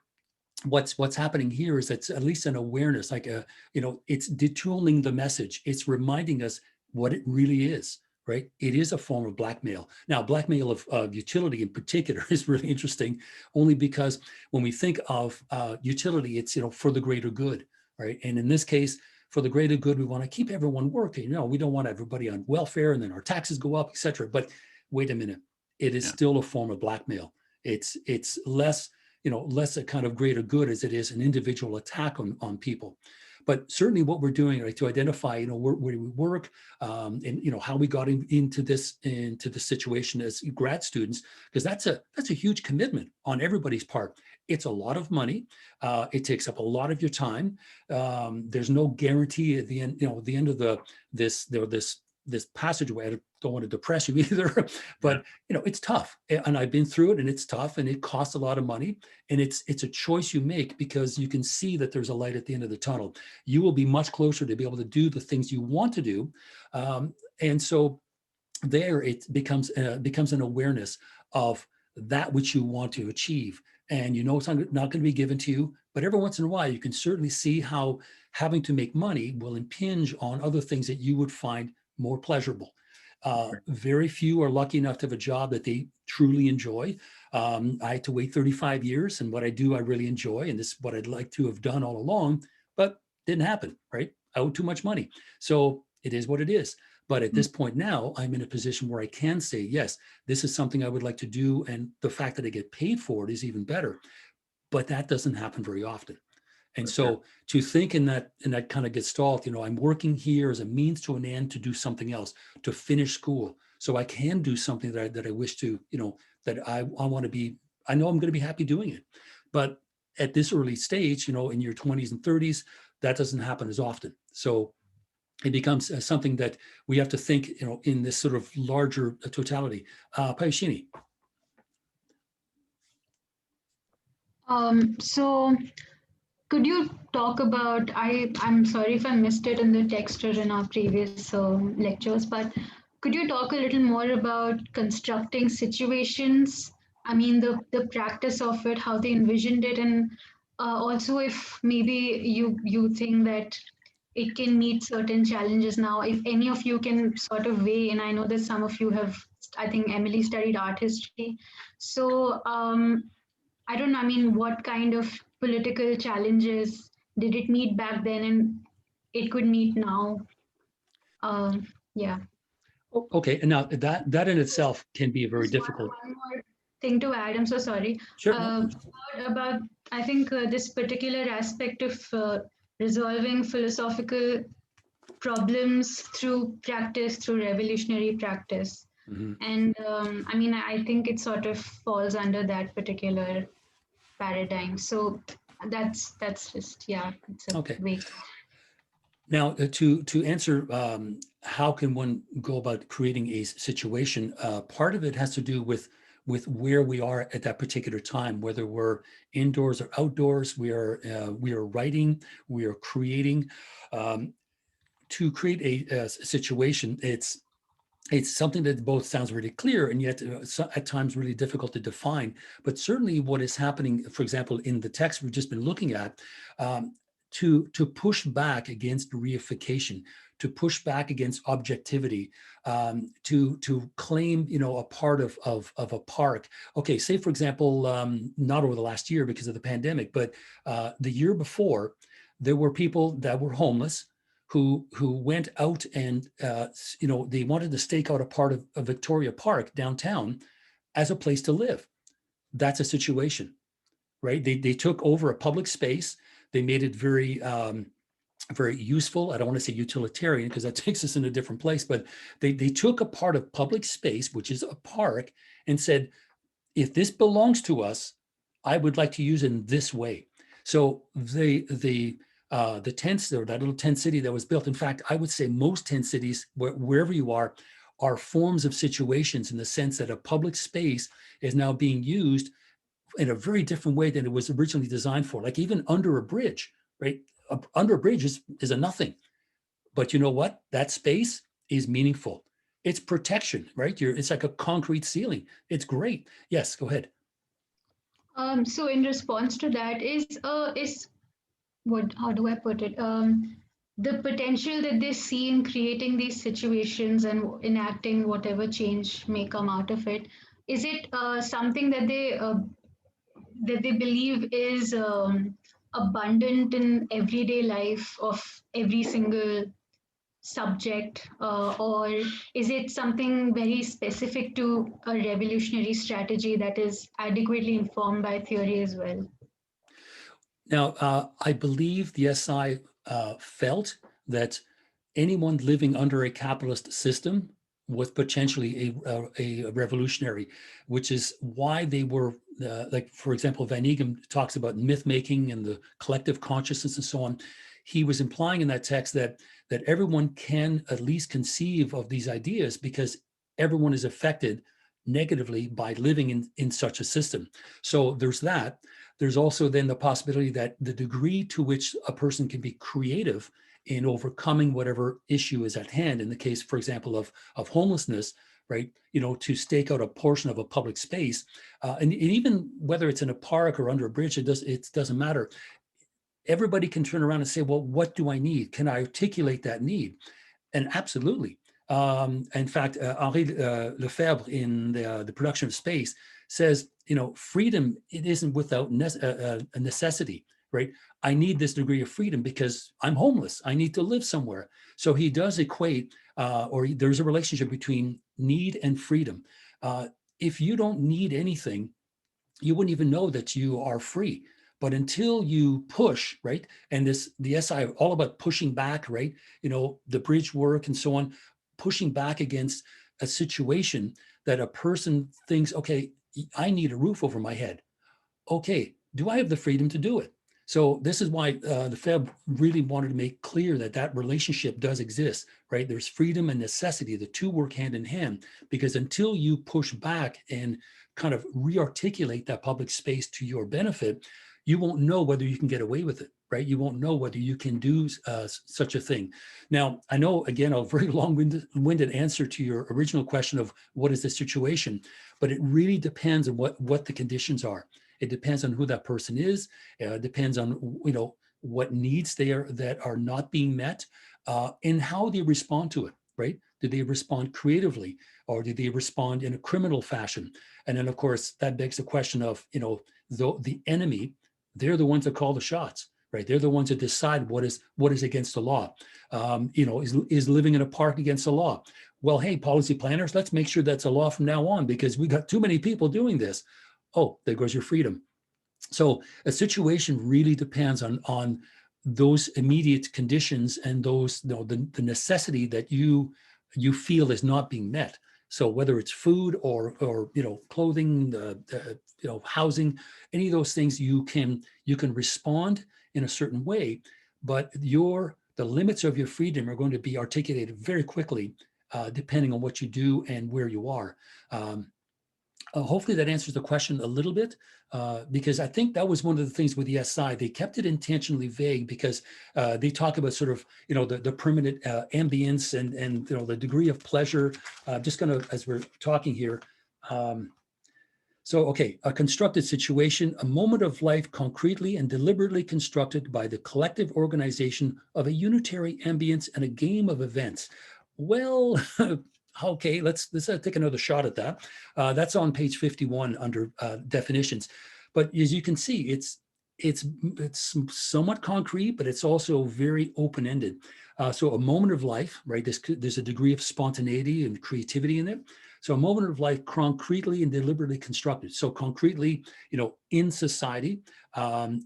A: what's happening here is it's at least an awareness, like it's detooling the message. It's reminding us what it really is, right? It is a form of blackmail. Now, blackmail of utility in particular is really interesting, only because when we think of utility, it's for the greater good, right? And in this case, for the greater good, we want to keep everyone working. We don't want everybody on welfare and then our taxes go up, et cetera. But wait a minute, it is still a form of blackmail. It's less a kind of greater good as it is an individual attack on people. But certainly what we're doing, right, to identify, where we work and, how we got into this situation as grad students, because that's a huge commitment on everybody's part. It's a lot of money. It takes up a lot of your time. There's no guarantee at the end, the end of this passageway. I don't want to depress you either, but it's tough, and I've been through it, and it's tough, and it costs a lot of money, and it's a choice you make because you can see that there's a light at the end of the tunnel. You will be much closer to be able to do the things you want to do, and so there it becomes an awareness of that which you want to achieve. and you know it's not going to be given to you, but every once in a while you can certainly see how having to make money will impinge on other things that you would find more pleasurable. Very few are lucky enough to have a job that they truly enjoy. I had to wait 35 years, and what I do, I really enjoy, and this is what I'd like to have done all along, but didn't happen, right? I owe too much money. So it is what it is. But at this point now, I'm in a position where I can say, yes, this is something I would like to do. And the fact that I get paid for it is even better. But that doesn't happen very often. And so to think in that kind of gestalt, I'm working here as a means to an end to do something else, to finish school. So I can do something that I wish to, that I want to be, I know I'm going to be happy doing it. But at this early stage, in your 20s and 30s, that doesn't happen as often. So it becomes something that we have to think, in this sort of larger totality. Payashini.
F: So could you talk about, I'm sorry if I missed it in the text or in our previous lectures, but could you talk a little more about constructing situations? I mean, the practice of it, how they envisioned it, and also if maybe you think that it can meet certain challenges now. If any of you can sort of weigh in, I know that some of you have, I think Emily studied art history. So I don't know, I mean, what kind of political challenges did it meet back then and it could meet now? Yeah.
A: Okay, and now that in itself can be a very
F: Just
A: difficult.
F: One more thing to add, I'm so sorry.
A: Sure.
F: About I think this particular aspect of resolving philosophical problems through practice, through revolutionary practice.
A: Mhm.
F: And I mean, I think it sort of falls under that particular paradigm. So that's just, yeah, it's a
A: Okay.
F: way.
A: Now, to answer how can one go about creating a situation, part of it has to do with where we are at that particular time, whether we're indoors or outdoors. We are writing, we are creating. To create a situation, it's something that both sounds really clear and yet at times really difficult to define. But certainly what is happening, for example, in the text we've just been looking at, to push back against reification, to push back against objectivity, to claim, a part of a park. Okay, say for example, not over the last year because of the pandemic, but the year before, there were people that were homeless who went out and they wanted to stake out a part of Victoria Park downtown as a place to live. That's a situation, right? They took over a public space. They made it very very useful. I don't want to say utilitarian because that takes us in a different place, but they took a part of public space, which is a park, and said, if this belongs to us, I would like to use it in this way. So the tents there, that little tent city that was built. In fact, I would say most tent cities, wherever you are forms of situations in the sense that a public space is now being used in a very different way than it was originally designed for. Like even under a bridge, right? Under a bridge is a nothing. But you know what? That space is meaningful. It's protection, right? It's like a concrete ceiling. It's great. Yes, go ahead.
F: So in response to that is what, how do I put it? The potential that they see in creating these situations and enacting whatever change may come out of it, is it something that they believe is abundant in everyday life of every single subject, or is it something very specific to a revolutionary strategy that is adequately informed by theory as well?
A: Now, I believe the SI felt that anyone living under a capitalist system was potentially a revolutionary, which is why they were, like, for example, Van Eeghem talks about myth making and the collective consciousness and so on. He was implying in that text that everyone can at least conceive of these ideas because everyone is affected negatively by living in such a system. So there's that. There's also then the possibility that the degree to which a person can be creative in overcoming whatever issue is at hand, in the case, for example, of homelessness, right? To stake out a portion of a public space, and even whether it's in a park or under a bridge, it doesn't matter. Everybody can turn around and say, well, what do I need? Can I articulate that need? And absolutely. In fact, Henri Lefebvre in the Production of Space says, freedom, it isn't without a necessity, right? I need this degree of freedom because I'm homeless. I need to live somewhere. So he does equate, there's a relationship between need and freedom. If you don't need anything, you wouldn't even know that you are free. But until you push, right? And the SI all about pushing back, right? The bridge work and so on, pushing back against a situation that a person thinks, okay, I need a roof over my head. Okay, do I have the freedom to do it? So this is why the FEB really wanted to make clear that relationship does exist, right? There's freedom and necessity. The two work hand in hand, because until you push back and kind of re-articulate that public space to your benefit, you won't know whether you can get away with it, right? You won't know whether you can do such a thing. Now, I know, again, a very long-winded answer to your original question of what is the situation, but it really depends on what the conditions are. It depends on who that person is. It depends on what needs that are not being met, and how they respond to it, right? Do they respond creatively, or do they respond in a criminal fashion? And then, of course, that begs the question of, the enemy, they're the ones that call the shots, right? They're the ones that decide what is against the law. Is living in a park against the law? Well, hey, policy planners, let's make sure that's a law from now on, because we got too many people doing this. Oh, there goes your freedom. So a situation really depends on those immediate conditions and those, the necessity that you feel is not being met. So whether it's food or clothing, housing, any of those things, you can respond in a certain way, but the limits of your freedom are going to be articulated very quickly, depending on what you do and where you are. Hopefully that answers the question a little bit, because I think that was one of the things with the SI. They kept it intentionally vague because they talk about sort of, the permanent ambience and the degree of pleasure. Just going to, as we're talking here. Okay, a constructed situation, a moment of life concretely and deliberately constructed by the collective organization of a unitary ambience and a game of events. Well, okay, let's take another shot at that. That's on page 51 under definitions. But as you can see, it's somewhat concrete, but it's also very open-ended. So a moment of life, right? There's a degree of spontaneity and creativity in it. So a moment of life concretely and deliberately constructed. So concretely, in society,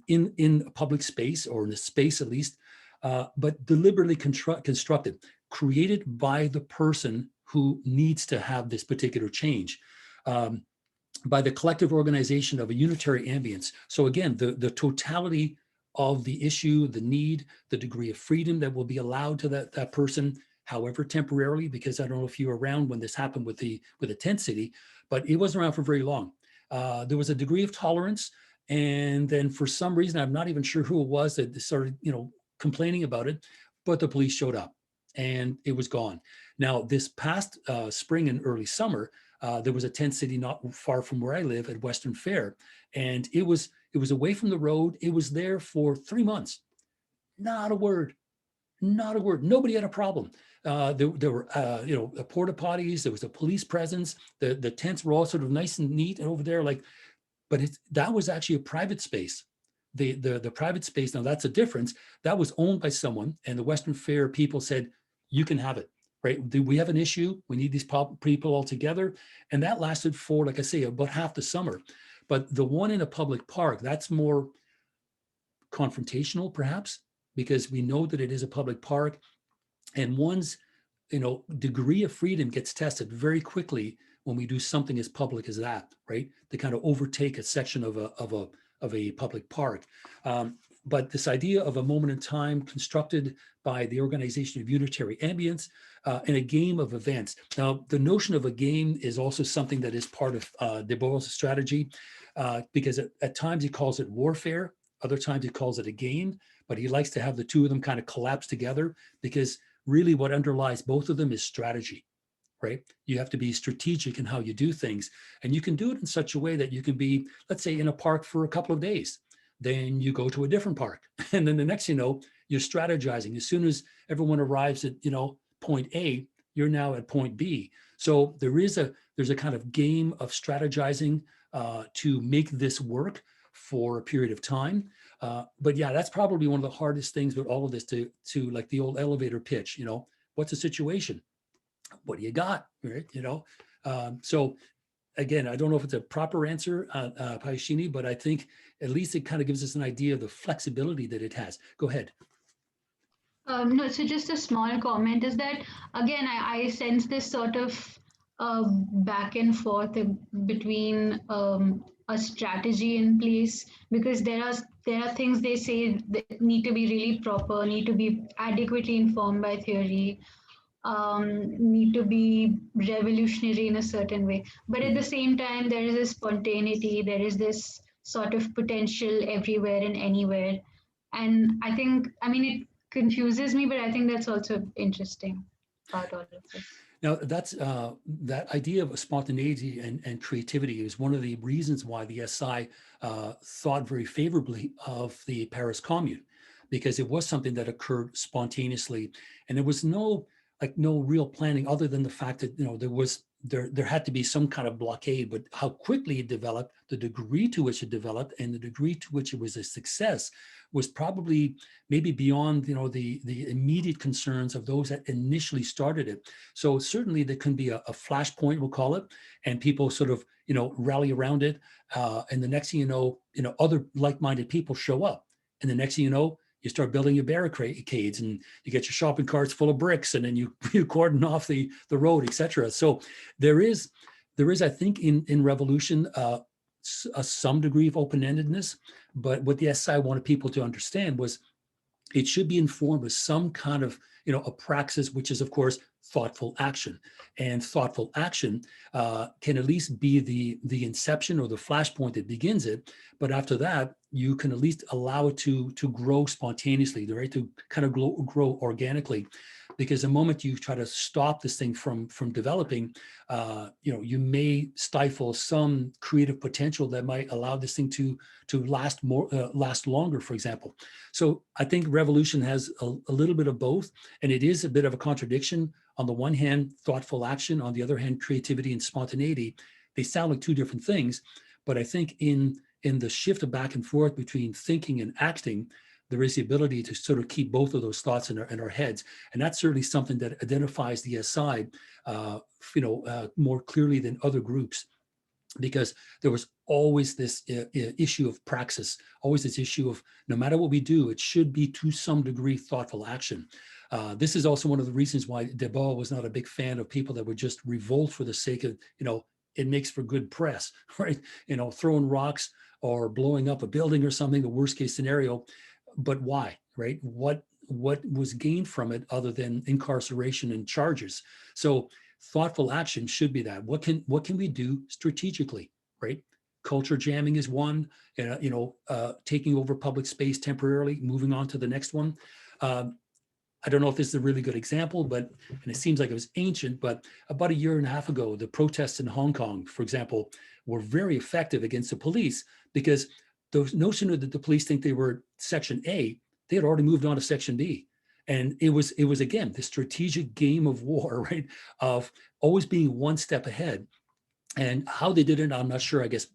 A: in a public space, or in a space at least, but deliberately constructed, created by the person who needs to have this particular change, by the collective organization of a unitary ambience. So again, the totality of the issue, the need, the degree of freedom that will be allowed to that person, however temporarily, because I don't know if you were around when this happened with the tent city, but it wasn't around for very long. There was a degree of tolerance, and then for some reason, I'm not even sure who it was that started, complaining about it, but the police showed up and it was gone. Now, this past spring and early summer, there was a tent city not far from where I live at Western Fair, and it was away from the road. It was there for 3 months. Not a word. Nobody had a problem. There were porta potties. There was a police presence. The tents were all sort of nice and neat and over there, but that was actually a private space. The private space, now that's a difference. That was owned by someone, and the Western Fair people said, you can have it, right? We have an issue. We need these people all together. And that lasted for, like I say, about half the summer. But the one in a public park, that's more confrontational, perhaps, because we know that it is a public park, and one's degree of freedom gets tested very quickly when we do something as public as that, right? To kind of overtake a section of a public park. But this idea of a moment in time constructed by the organization of unitary ambience and a game of events. Now, the notion of a game is also something that is part of Debord's strategy, because at times he calls it warfare, other times he calls it a game, but he likes to have the two of them kind of collapse together, because really what underlies both of them is strategy. right? You have to be strategic in how you do things. And you can do it in such a way that you can be, let's say, in a park for a couple of days. Then you go to a different park. And then the next, you're strategizing. As soon as everyone arrives at, point A, you're now at point B. So there's a kind of game of strategizing to make this work for a period of time. But yeah, that's probably one of the hardest things with all of this to like the old elevator pitch, what's the situation? What do you got? Right. So again, I don't know if it's a proper answer, Paishini, but I think at least it kind of gives us an idea of the flexibility that it has. Go ahead.
F: No, so just a small comment is that, again, I sense this sort of back and forth between a strategy in place, because there are things they say that need to be really proper, need to be adequately informed by theory, need to be revolutionary in a certain way. But at the same time, there is this spontaneity, there is this sort of potential everywhere and anywhere. And I mean, it confuses me, but I think that's also interesting about all of this.
A: Now, that's that idea of spontaneity and creativity is one of the reasons why the SI thought very favorably of the Paris Commune, because it was something that occurred spontaneously, and there was no real planning other than the fact that there had to be some kind of blockade. But how quickly it developed, the degree to which it developed, and the degree to which it was a success was probably maybe beyond the immediate concerns of those that initially started it. So certainly there can be a flashpoint, we'll call it, and people sort of rally around it, and the next thing you know, other like-minded people show up, and the next thing you know, you start building your barricades, and you get your shopping carts full of bricks, and then you cordon off the road, etc. So there is, I think, in revolution, some degree of open-endedness. But what the SI wanted people to understand was it should be informed with some kind of, a praxis, which is, of course, thoughtful action. And thoughtful action can at least be the inception or the flashpoint that begins it. But after that, you can at least allow it to grow spontaneously, right? To kind of grow organically. Because the moment you try to stop this thing from developing, you may stifle some creative potential that might allow this thing to last longer, for example. So I think revolution has a little bit of both, and it is a bit of a contradiction. On the one hand, thoughtful action; on the other hand, creativity and spontaneity. They sound like two different things, but I think in the shift of back and forth between thinking and acting, there is the ability to sort of keep both of those thoughts in our heads. And that's certainly something that identifies the SI, more clearly than other groups, because there was always this issue of praxis, always this issue of no matter what we do, it should be to some degree thoughtful action. This is also one of the reasons why Debord was not a big fan of people that would just revolt for the sake of, it makes for good press, right? Throwing rocks or blowing up a building or something, the worst case scenario. But why, right? What was gained from it other than incarceration and charges? So thoughtful action should be that. What can we do strategically, right? Culture jamming is one, taking over public space temporarily, moving on to the next one. I don't know if this is a really good example, and it seems like it was ancient, but about a year and a half ago, the protests in Hong Kong, for example, were very effective against the police, because no sooner did the police think they were Section A, they had already moved on to Section B. And it was again, the strategic game of war, right? Of always being one step ahead. And how they did it, I'm not sure, I guess,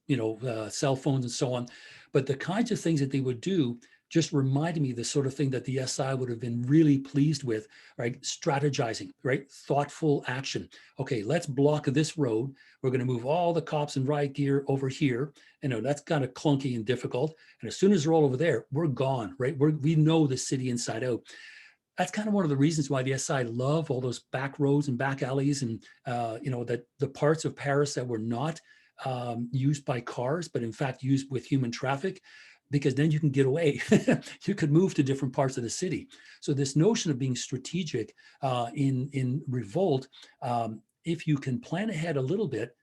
A: cell phones and so on. But the kinds of things that they would do just reminded me the sort of thing that the SI would have been really pleased with, right? Strategizing, right? Thoughtful action. Okay, let's block this road. We're going to move all the cops in riot gear over here. That's kind of clunky and difficult. And as soon as they're all over there, we're gone, right? We know the city inside out. That's kind of one of the reasons why the SI love all those back roads and back alleys, and that the parts of Paris that were not used by cars, but in fact used with human traffic, because then you can get away. You could move to different parts of the city. So this notion of being strategic in revolt, if you can plan ahead a little bit,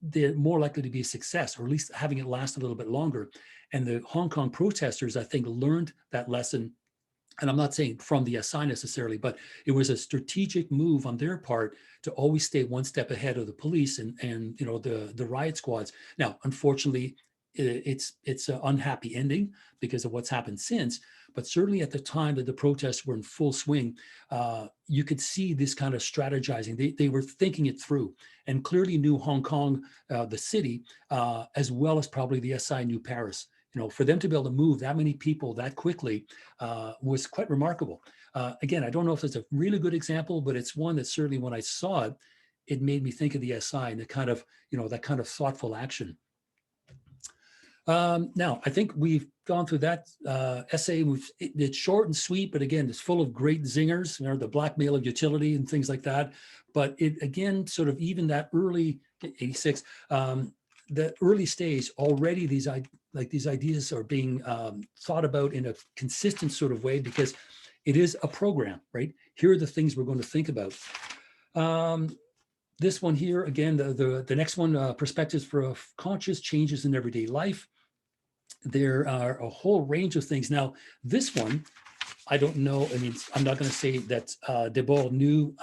A: they're more likely to be a success, or at least having it last a little bit longer. And the Hong Kong protesters, I think, learned that lesson and I'm not saying from the SI necessarily, but it was a strategic move on their part to always stay one step ahead of the police and the riot squads. Now, unfortunately, it's an unhappy ending because of what's happened since. But certainly at the time that the protests were in full swing, you could see this kind of strategizing. They were thinking it through, and clearly knew Hong Kong, the city, as well as probably the SI knew Paris. For them to be able to move that many people that quickly was quite remarkable. Again, I don't know if it's a really good example, but it's one that certainly when I saw it, it made me think of the SI and the kind of, that kind of thoughtful action. Now, I think we've gone through that essay. It's short and sweet, but again, it's full of great zingers, the blackmail of utility and things like that. But it, again, sort of even that early 86, the early stage, already these ideas are being thought about in a consistent sort of way, because it is a program, right? Here are the things we're going to think about. This one here, again, the next one, perspectives for conscious changes in everyday life. There are a whole range of things. Now, this one, I don't know. I mean, I'm not going to say that Debord knew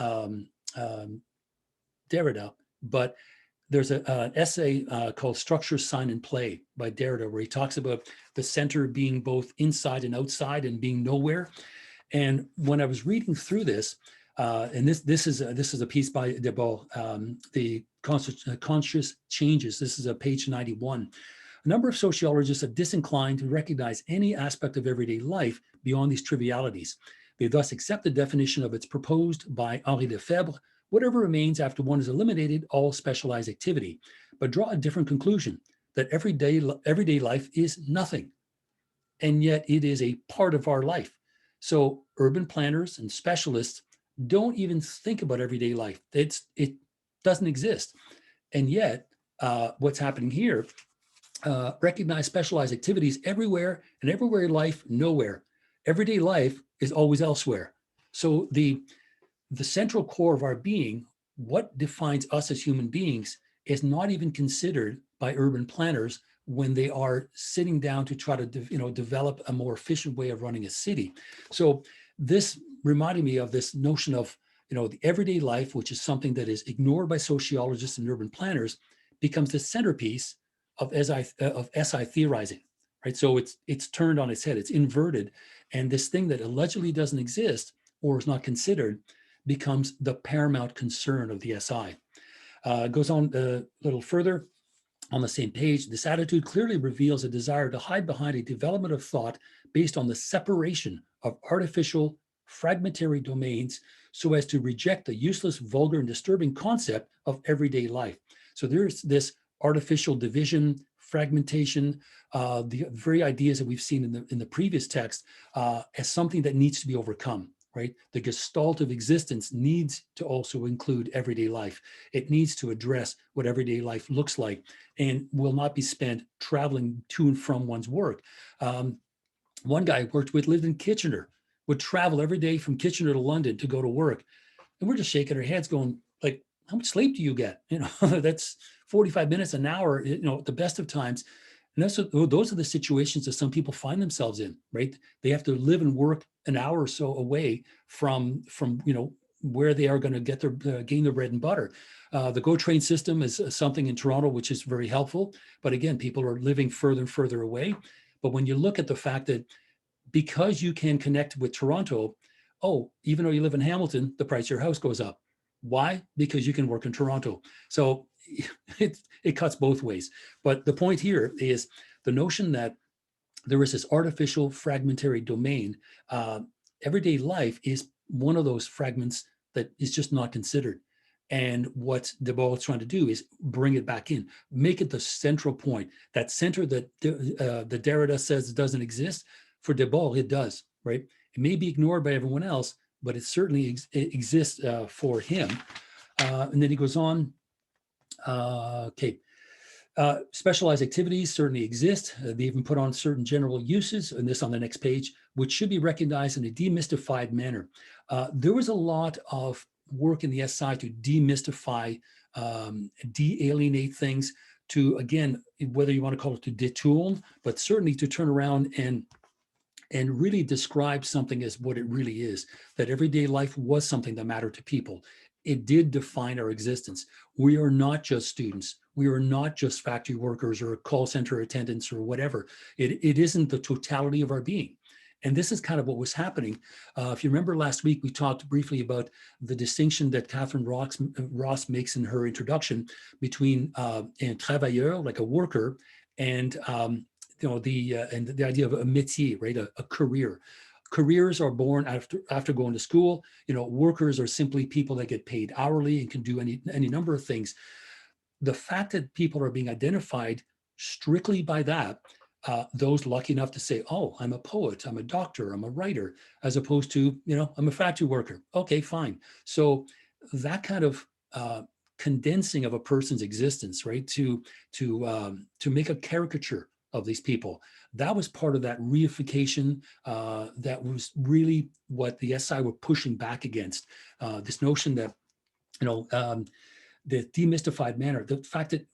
A: Derrida, but there's an essay called Structure, Sign, and Play by Derrida, where he talks about the center being both inside and outside and being nowhere. And when I was reading through this, and this is a piece by Debord, the conscious changes. This is page 91. A number of sociologists are disinclined to recognize any aspect of everyday life beyond these trivialities. They thus accept the definition of its proposed by Henri Lefebvre: whatever remains after one is eliminated all specialized activity, but draw a different conclusion, that everyday life is nothing, and yet it is a part of our life. So urban planners and specialists don't even think about everyday life. It doesn't exist. And yet what's happening here, recognize specialized activities everywhere, and everywhere life, nowhere. Everyday life is always elsewhere. So the central core of our being, what defines us as human beings, is not even considered by urban planners when they are sitting down to try to develop a more efficient way of running a city. So this reminded me of this notion of the everyday life, which is something that is ignored by sociologists and urban planners, becomes the centerpiece of SI theorizing, right? So it's turned on its head, it's inverted, and this thing that allegedly doesn't exist or is not considered becomes the paramount concern of the SI. Goes on a little further on the same page. This attitude clearly reveals a desire to hide behind a development of thought based on the separation of artificial fragmentary domains, so as to reject the useless, vulgar, and disturbing concept of everyday life. So there's this artificial division, fragmentation, the very ideas that we've seen in the previous text, as something that needs to be overcome, right? The gestalt of existence needs to also include everyday life. It needs to address what everyday life looks like, and will not be spent traveling to and from one's work. One guy I worked with lived in Kitchener, would travel every day from Kitchener to London to go to work. And we're just shaking our heads going, like, how much sleep do you get? That's 45 minutes, an hour, at the best of times. And those are the situations that some people find themselves in, right? They have to live and work an hour or so away from where they are going to get gain their bread and butter. The GO train system is something in Toronto, which is very helpful. But again, people are living further and further away. But when you look at the fact that because you can connect with Toronto, even though you live in Hamilton, the price of your house goes up. Why? Because you can work in Toronto. So it cuts both ways. But the point here is the notion that there is this artificial fragmentary domain. Everyday life is one of those fragments that is just not considered. And what Debord is trying to do is bring it back in, make it the central point, that center that the Derrida says doesn't exist. For Debord, it does, right? It may be ignored by everyone else, but it certainly exists for him. And then he goes on, specialized activities certainly exist. They even put on certain general uses, and this on the next page, which should be recognized in a demystified manner. There was a lot of work in the SI to demystify, de-alienate things, to, again, whether you want to call it to detourn, but certainly to turn around and and really describe something as what it really is, that everyday life was something that mattered to people. It did define our existence. We are not just students. We are not just factory workers or call center attendants or whatever. It isn't the totality of our being. And this is kind of what was happening. If you remember last week, we talked briefly about the distinction that Catherine Ross makes in her introduction between un travailleur, like a worker, and the idea of a métier, right? A career. Careers are born after going to school. Workers are simply people that get paid hourly and can do any number of things. The fact that people are being identified strictly by that, those lucky enough to say, oh, I'm a poet, I'm a doctor, I'm a writer, as opposed to, I'm a factory worker. Okay, fine. So that kind of condensing of a person's existence, right, to make a caricature of these people, that was part of that reification. That was really what the SI were pushing back against. This notion that, the demystified manner, the fact that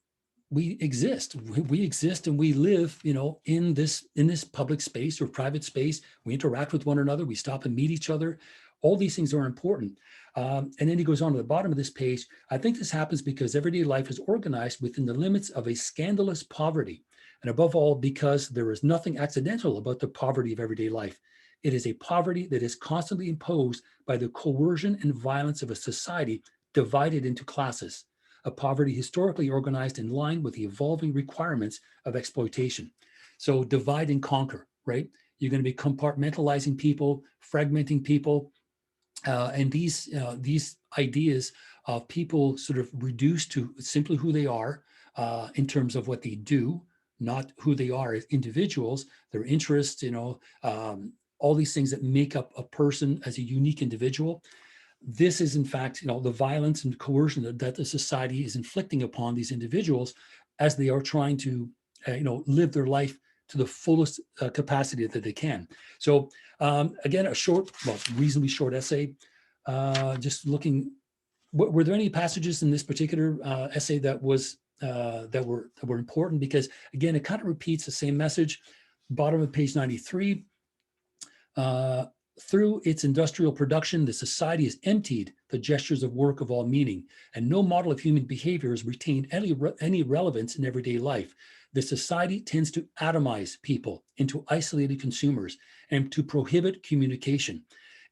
A: we exist and we live, in this public space or private space. We interact with one another. We stop and meet each other. All these things are important. And then he goes on to the bottom of this page. I think this happens because everyday life is organized within the limits of a scandalous poverty. And above all, because there is nothing accidental about the poverty of everyday life. It is a poverty that is constantly imposed by the coercion and violence of a society divided into classes, a poverty historically organized in line with the evolving requirements of exploitation. So divide and conquer, right? You're going to be compartmentalizing people, fragmenting people, and these ideas of people sort of reduced to simply who they are in terms of what they do, not who they are as individuals, their interests, all these things that make up a person as a unique individual. This is, in fact, the violence and coercion that the society is inflicting upon these individuals as they are trying to, live their life to the fullest capacity that they can. So again, a reasonably short essay. Just looking, were there any passages in this particular essay that were important? Because again, it kind of repeats the same message. Bottom of page 93. Through its industrial production, the society has emptied the gestures of work of all meaning, and no model of human behavior has retained any relevance in everyday life. The society tends to atomize people into isolated consumers and to prohibit communication.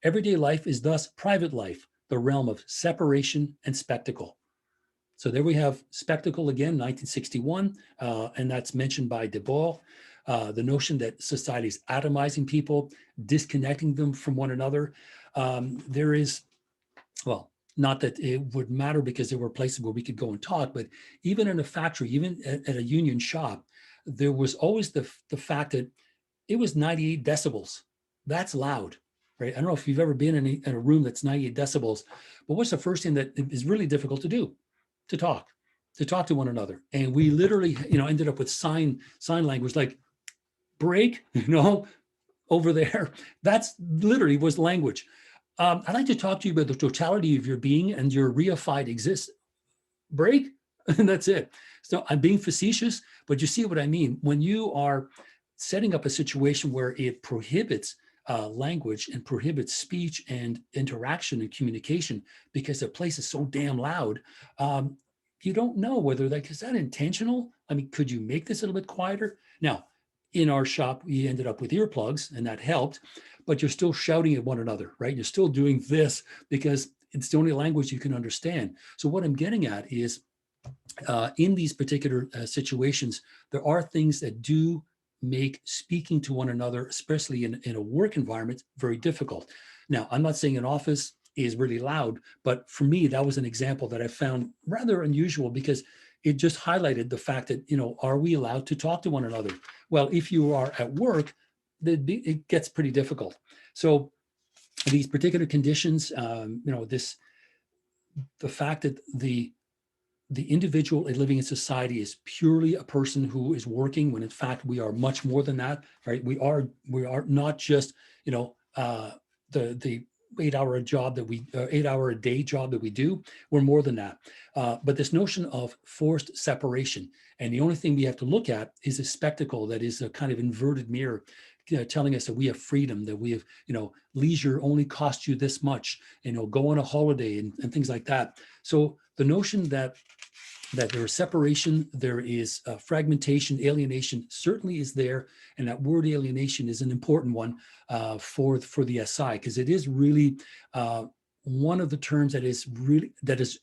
A: Everyday life is thus private life, the realm of separation and spectacle. So there we have spectacle again, 1961, and that's mentioned by Debord. The notion that society is atomizing people, disconnecting them from one another. There is, not that it would matter because there were places where we could go and talk, but even in a factory, even at a union shop, there was always the fact that it was 98 decibels. That's loud, right? I don't know if you've ever been in a room that's 98 decibels, but what's the first thing that is really difficult to do? To talk to one another. And we literally, ended up with sign language like break, over there. That's literally was language. I'd like to talk to you about the totality of your being and your reified exist. Break, and that's it. So I'm being facetious, but you see what I mean. When you are setting up a situation where it prohibits language and prohibits speech and interaction and communication because the place is so damn loud, you don't know whether is that intentional? I mean, could you make this a little bit quieter? Now, in our shop, we ended up with earplugs and that helped, but you're still shouting at one another, right? You're still doing this because it's the only language you can understand. So what I'm getting at is in these particular situations, there are things that do make speaking to one another, especially in a work environment, very difficult. Now, I'm not saying an office is really loud, but for me, that was an example that I found rather unusual because it just highlighted the fact that, are we allowed to talk to one another? Well, if you are at work, it gets pretty difficult. So these particular conditions, the fact that the individual living in society is purely a person who is working, when in fact we are much more than that, right? We are not just, the 8-hour job that we 8-hour a day job that we do. We're more than that. But this notion of forced separation, and the only thing we have to look at is a spectacle that is a kind of inverted mirror, telling us that we have freedom, that we have, leisure only costs you this much, go on a holiday and things like that. So the notion that there is separation, there is fragmentation, alienation certainly is there, and that word alienation is an important one for the SI, because it is really one of the terms that is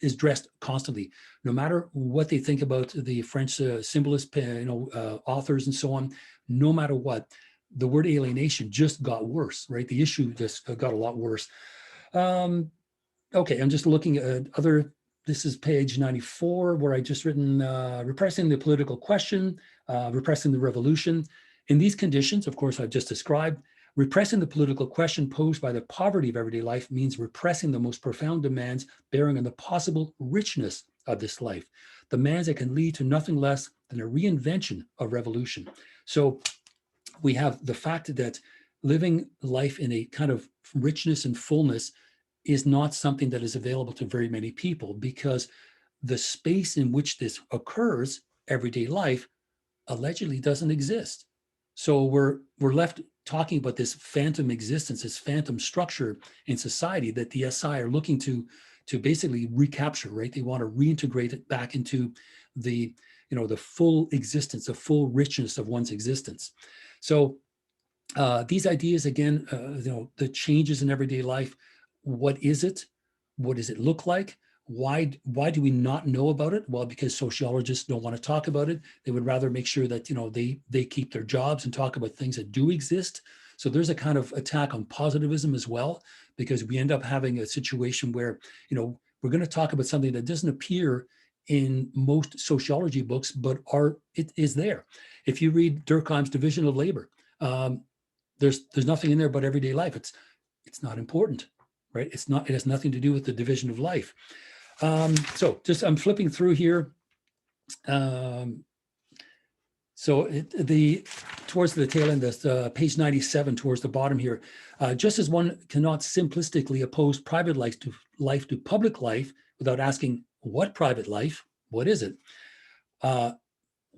A: is dressed constantly, no matter what they think about the French symbolist, authors and so on. No matter what, the word alienation just got worse, right? The issue just got a lot worse. Okay, I'm just looking at other. This is page 94, where I just written repressing the political question, repressing the revolution. In these conditions, of course, I've just described, repressing the political question posed by the poverty of everyday life means repressing the most profound demands bearing on the possible richness of this life, demands that can lead to nothing less than a reinvention of revolution. So we have the fact that living life in a kind of richness and fullness is not something that is available to very many people, because the space in which this occurs, everyday life, allegedly doesn't exist. So we're left talking about this phantom existence, this phantom structure in society that the SI are looking to basically recapture, right? They want to reintegrate it back into the full existence, the full richness of one's existence. So these ideas, again, the changes in everyday life. What is it? What does it look like? Why do we not know about it? Well, because sociologists don't want to talk about it. They would rather make sure that they keep their jobs and talk about things that do exist. So there's a kind of attack on positivism as well, because we end up having a situation where we're going to talk about something that doesn't appear in most sociology books, but it is there. If you read Durkheim's Division of Labor, there's nothing in there about everyday life. It's not important, right? It has nothing to do with the division of life. So I'm flipping through here. Towards the tail end, page 97, towards the bottom here, just as one cannot simplistically oppose private life to public life without asking what private life, what is it?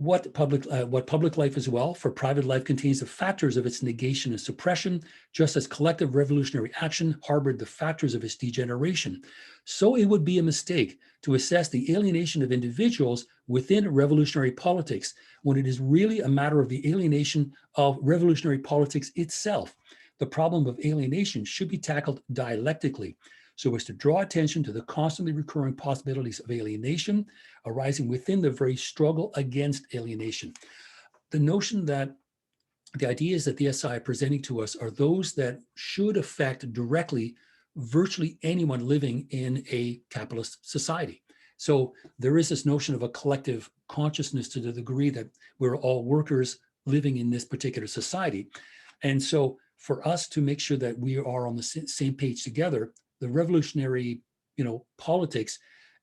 A: What public life is, well, for private life contains the factors of its negation and suppression, just as collective revolutionary action harbored the factors of its degeneration. So it would be a mistake to assess the alienation of individuals within revolutionary politics, when it is really a matter of the alienation of revolutionary politics itself. The problem of alienation should be tackled dialectically, so as to draw attention to the constantly recurring possibilities of alienation arising within the very struggle against alienation. The notion that the ideas that the SI are presenting to us are those that should affect directly virtually anyone living in a capitalist society. So there is this notion of a collective consciousness to the degree that we're all workers living in this particular society. And so for us to make sure that we are on the same page together, the revolutionary, politics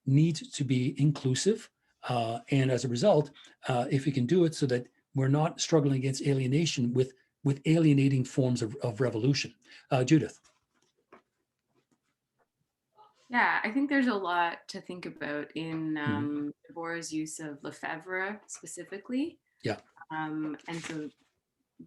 A: needs to be inclusive. And as a result, if we can do it so that we're not struggling against alienation with alienating forms of revolution. Judith.
B: Yeah, I think there's a lot to think about in Debord's use of Lefebvre specifically.
A: Yeah.
B: And so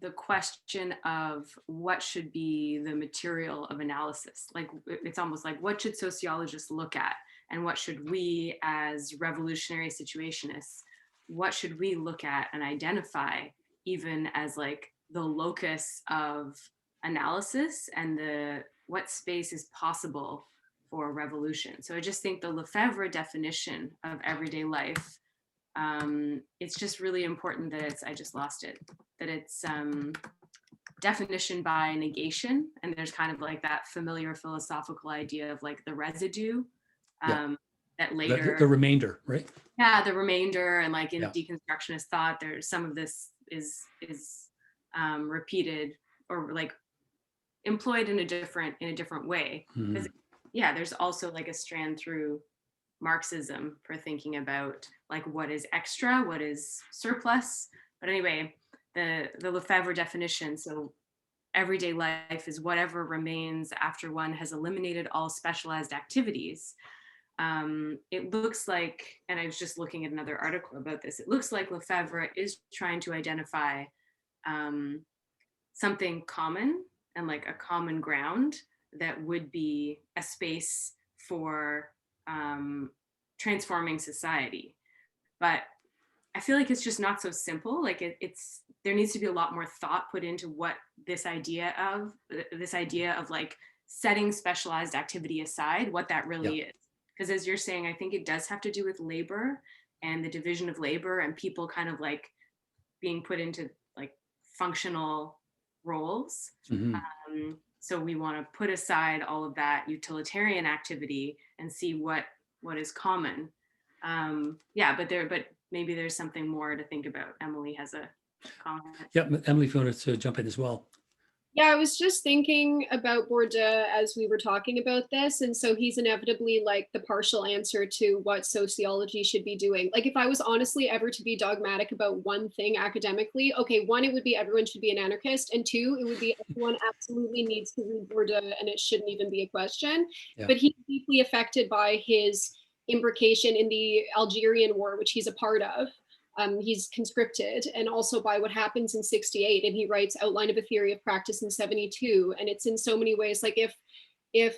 B: the question of what should be the material of analysis, like it's almost like, what should sociologists look at, and what should we as revolutionary situationists, what should we look at and identify even as like the locus of analysis and what space is possible for revolution. So I just think the Lefebvre definition of everyday life, it's just really important that I just lost it, that it's definition by negation. And there's kind of like that familiar philosophical idea of like the residue, that later.
A: The remainder, right?
B: Yeah, the remainder, and like in deconstructionist thought, there's some of this is repeated or like employed in a different way. Mm-hmm. Yeah, there's also like a strand through Marxism for thinking about like what is extra, what is surplus. But anyway, the Lefebvre definition, so everyday life is whatever remains after one has eliminated all specialized activities. It looks like, and I was just looking at another article about this, it looks like Lefebvre is trying to identify something common and like a common ground that would be a space for transforming society. But I feel like it's just not so simple. Like it's there needs to be a lot more thought put into what this idea of like setting specialized activity aside, what that really is. Because as you're saying, I think it does have to do with labor and the division of labor and people kind of like being put into like functional roles. So we want to put aside all of that utilitarian activity and see what is common. But maybe there's something more to think about. Emily has a comment.
A: Yeah, Emily, if you wanted to jump in as well.
D: Yeah, I was just thinking about Bourdieu as we were talking about this. And so he's inevitably like the partial answer to what sociology should be doing. Like if I was honestly ever to be dogmatic about one thing academically, okay, one, it would be everyone should be an anarchist. And two, it would be everyone absolutely needs to read Bourdieu and it shouldn't even be a question.
A: Yeah.
D: But he's deeply affected by his imbrication in the Algerian War, which he's a part of. He's conscripted, and also by what happens in 68, and he writes Outline of a Theory of Practice in 72. And it's in so many ways, like if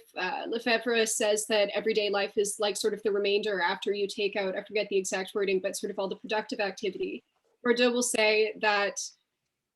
D: Lefebvre says that everyday life is like sort of the remainder after you take out, I forget the exact wording, but sort of all the productive activity, Bourdieu will say that,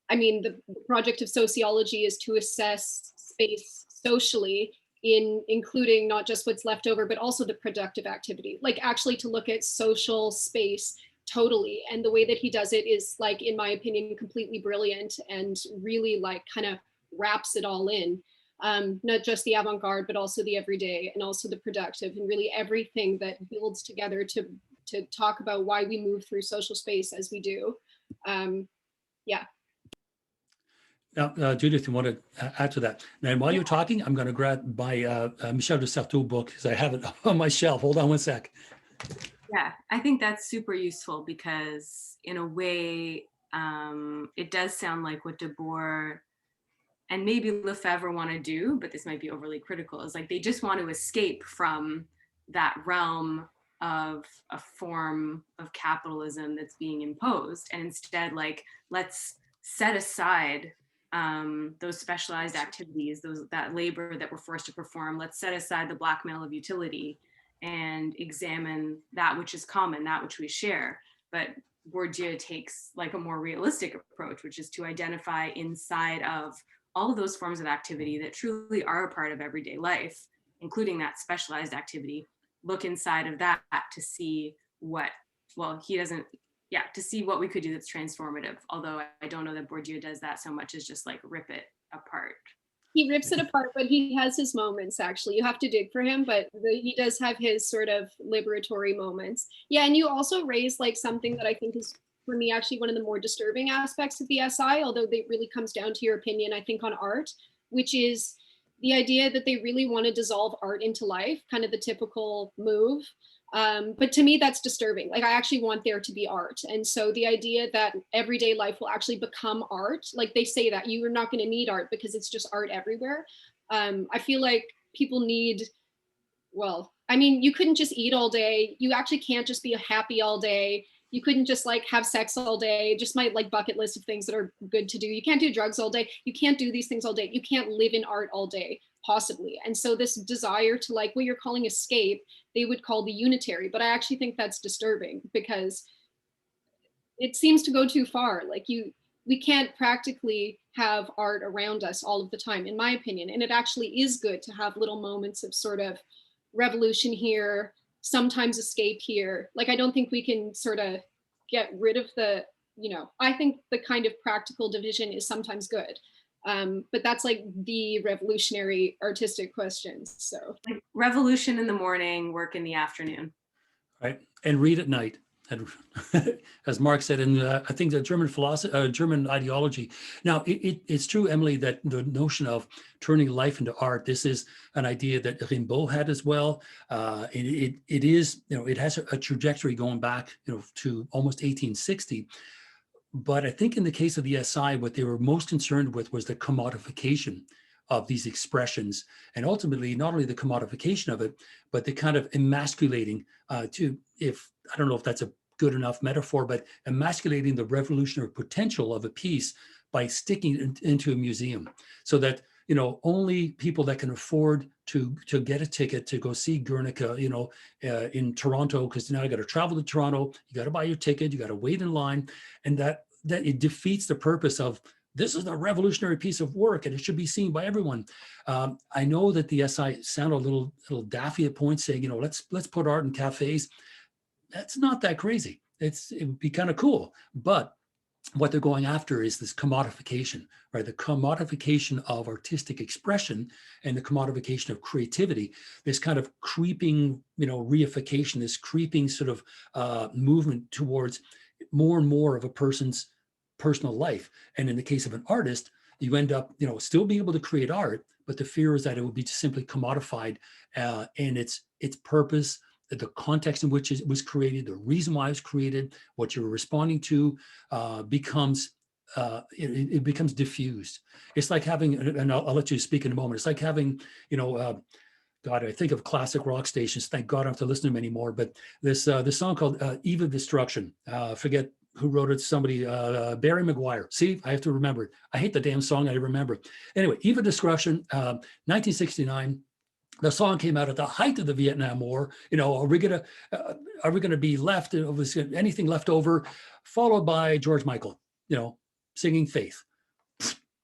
D: I mean, the project of sociology is to assess space socially, in including not just what's left over, but also the productive activity, like actually to look at social space totally. And the way that he does it is, like, in my opinion, completely brilliant and really like kind of wraps it all in. Not just the avant-garde, but also the everyday and also the productive, and really everything that builds together to talk about why we move through social space as we do. Yeah.
A: Now, Judith, you want to add to that? Now, while you're talking, I'm going to grab my Michel de Certeau book because I have it on my shelf. Hold on one sec.
B: Yeah, I think that's super useful because in a way, it does sound like what Debord and maybe Lefebvre want to do, but this might be overly critical, is like they just want to escape from that realm of a form of capitalism that's being imposed. And instead, like, let's set aside those specialized activities, that labor that we're forced to perform. Let's set aside the blackmail of utility and examine that which is common, that which we share. But Bourdieu takes like a more realistic approach, which is to identify inside of all of those forms of activity that truly are a part of everyday life, including that specialized activity, look inside of that to see what, well, he doesn't, yeah, to see what we could do that's transformative. Although I don't know that Bourdieu does that so much as just like rip it apart.
D: He rips it apart, but he has his moments, actually. You have to dig for him, but he does have his sort of liberatory moments. Yeah, and you also raise like something that I think is, for me, actually one of the more disturbing aspects of the SI, although it really comes down to your opinion, I think, on art, which is the idea that they really want to dissolve art into life, kind of the typical move. But to me, that's disturbing. Like, I actually want there to be art. And so the idea that everyday life will actually become art, like they say that you are not going to need art because it's just art everywhere. I feel like people need, well, I mean, you couldn't just eat all day. You actually can't just be happy all day. You couldn't just like have sex all day. Just my like bucket list of things that are good to do. You can't do drugs all day. You can't do these things all day. You can't live in art all day, possibly. And so this desire to, like, what you're calling escape, they would call the unitary. But I actually think that's disturbing because it seems to go too far. Like, we can't practically have art around us all of the time, in my opinion. And it actually is good to have little moments of sort of revolution here, sometimes escape here. Like, I don't think we can sort of get rid of the, I think the kind of practical division is sometimes good. But that's like the revolutionary artistic questions. So
B: like revolution in the morning, work in the afternoon.
A: Right, and read at night. And as Mark said in, I think, the German philosophy, German ideology. Now, it's true, Emily, that the notion of turning life into art, this is an idea that Rimbaud had as well. It is, it has a trajectory going back, to almost 1860. But I think in the case of the SI, what they were most concerned with was the commodification of these expressions, and ultimately not only the commodification of it, but the kind of emasculating I don't know if that's a good enough metaphor, but emasculating the revolutionary potential of a piece by sticking it into a museum, so that, you know, only people that can afford to get a ticket to go see Guernica, you know, in Toronto, because now you got to travel to Toronto, you got to buy your ticket, you got to wait in line, and that it defeats the purpose of, this is a revolutionary piece of work and it should be seen by everyone. I know that the SI sound a little daffy at points, saying, you know, let's put art in cafes. That's not that crazy. It would be kind of cool, but what they're going after is this commodification, right? The commodification of artistic expression and the commodification of creativity, this kind of creeping, you know, reification, this creeping sort of movement towards more and more of a person's personal life. And in the case of an artist, you end up, you know, still being able to create art, but the fear is that it would be simply commodified, and its purpose, the context in which it was created, the reason why it was created, what you're responding to, becomes it becomes diffused. It's like having, and I'll let you speak in a moment. It's like having, you know, God, I think of classic rock stations. Thank God I don't have to listen to them anymore. But this song called "Eve of Destruction." Forget who wrote it. Somebody, Barry McGuire. See, I have to remember it. I hate the damn song. I remember it. Anyway, "Eve of Destruction," 1969. The song came out at the height of the Vietnam War. You know, are we gonna be left? Was anything left over? Followed by George Michael, you know, singing "Faith."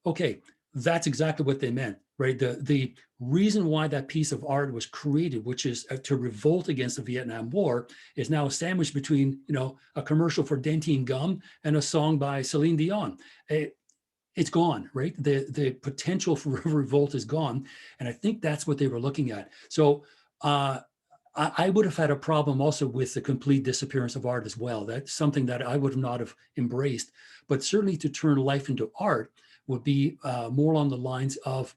A: Okay, that's exactly what they meant, right? The reason why that piece of art was created, which is to revolt against the Vietnam War, is now sandwiched between, you know, a commercial for Dentine gum and a song by Celine Dion. It's gone, right? The potential for revolt is gone. And I think that's what they were looking at. So I would have had a problem also with the complete disappearance of art as well. That's something that I would not have embraced. But certainly to turn life into art would be more along the lines of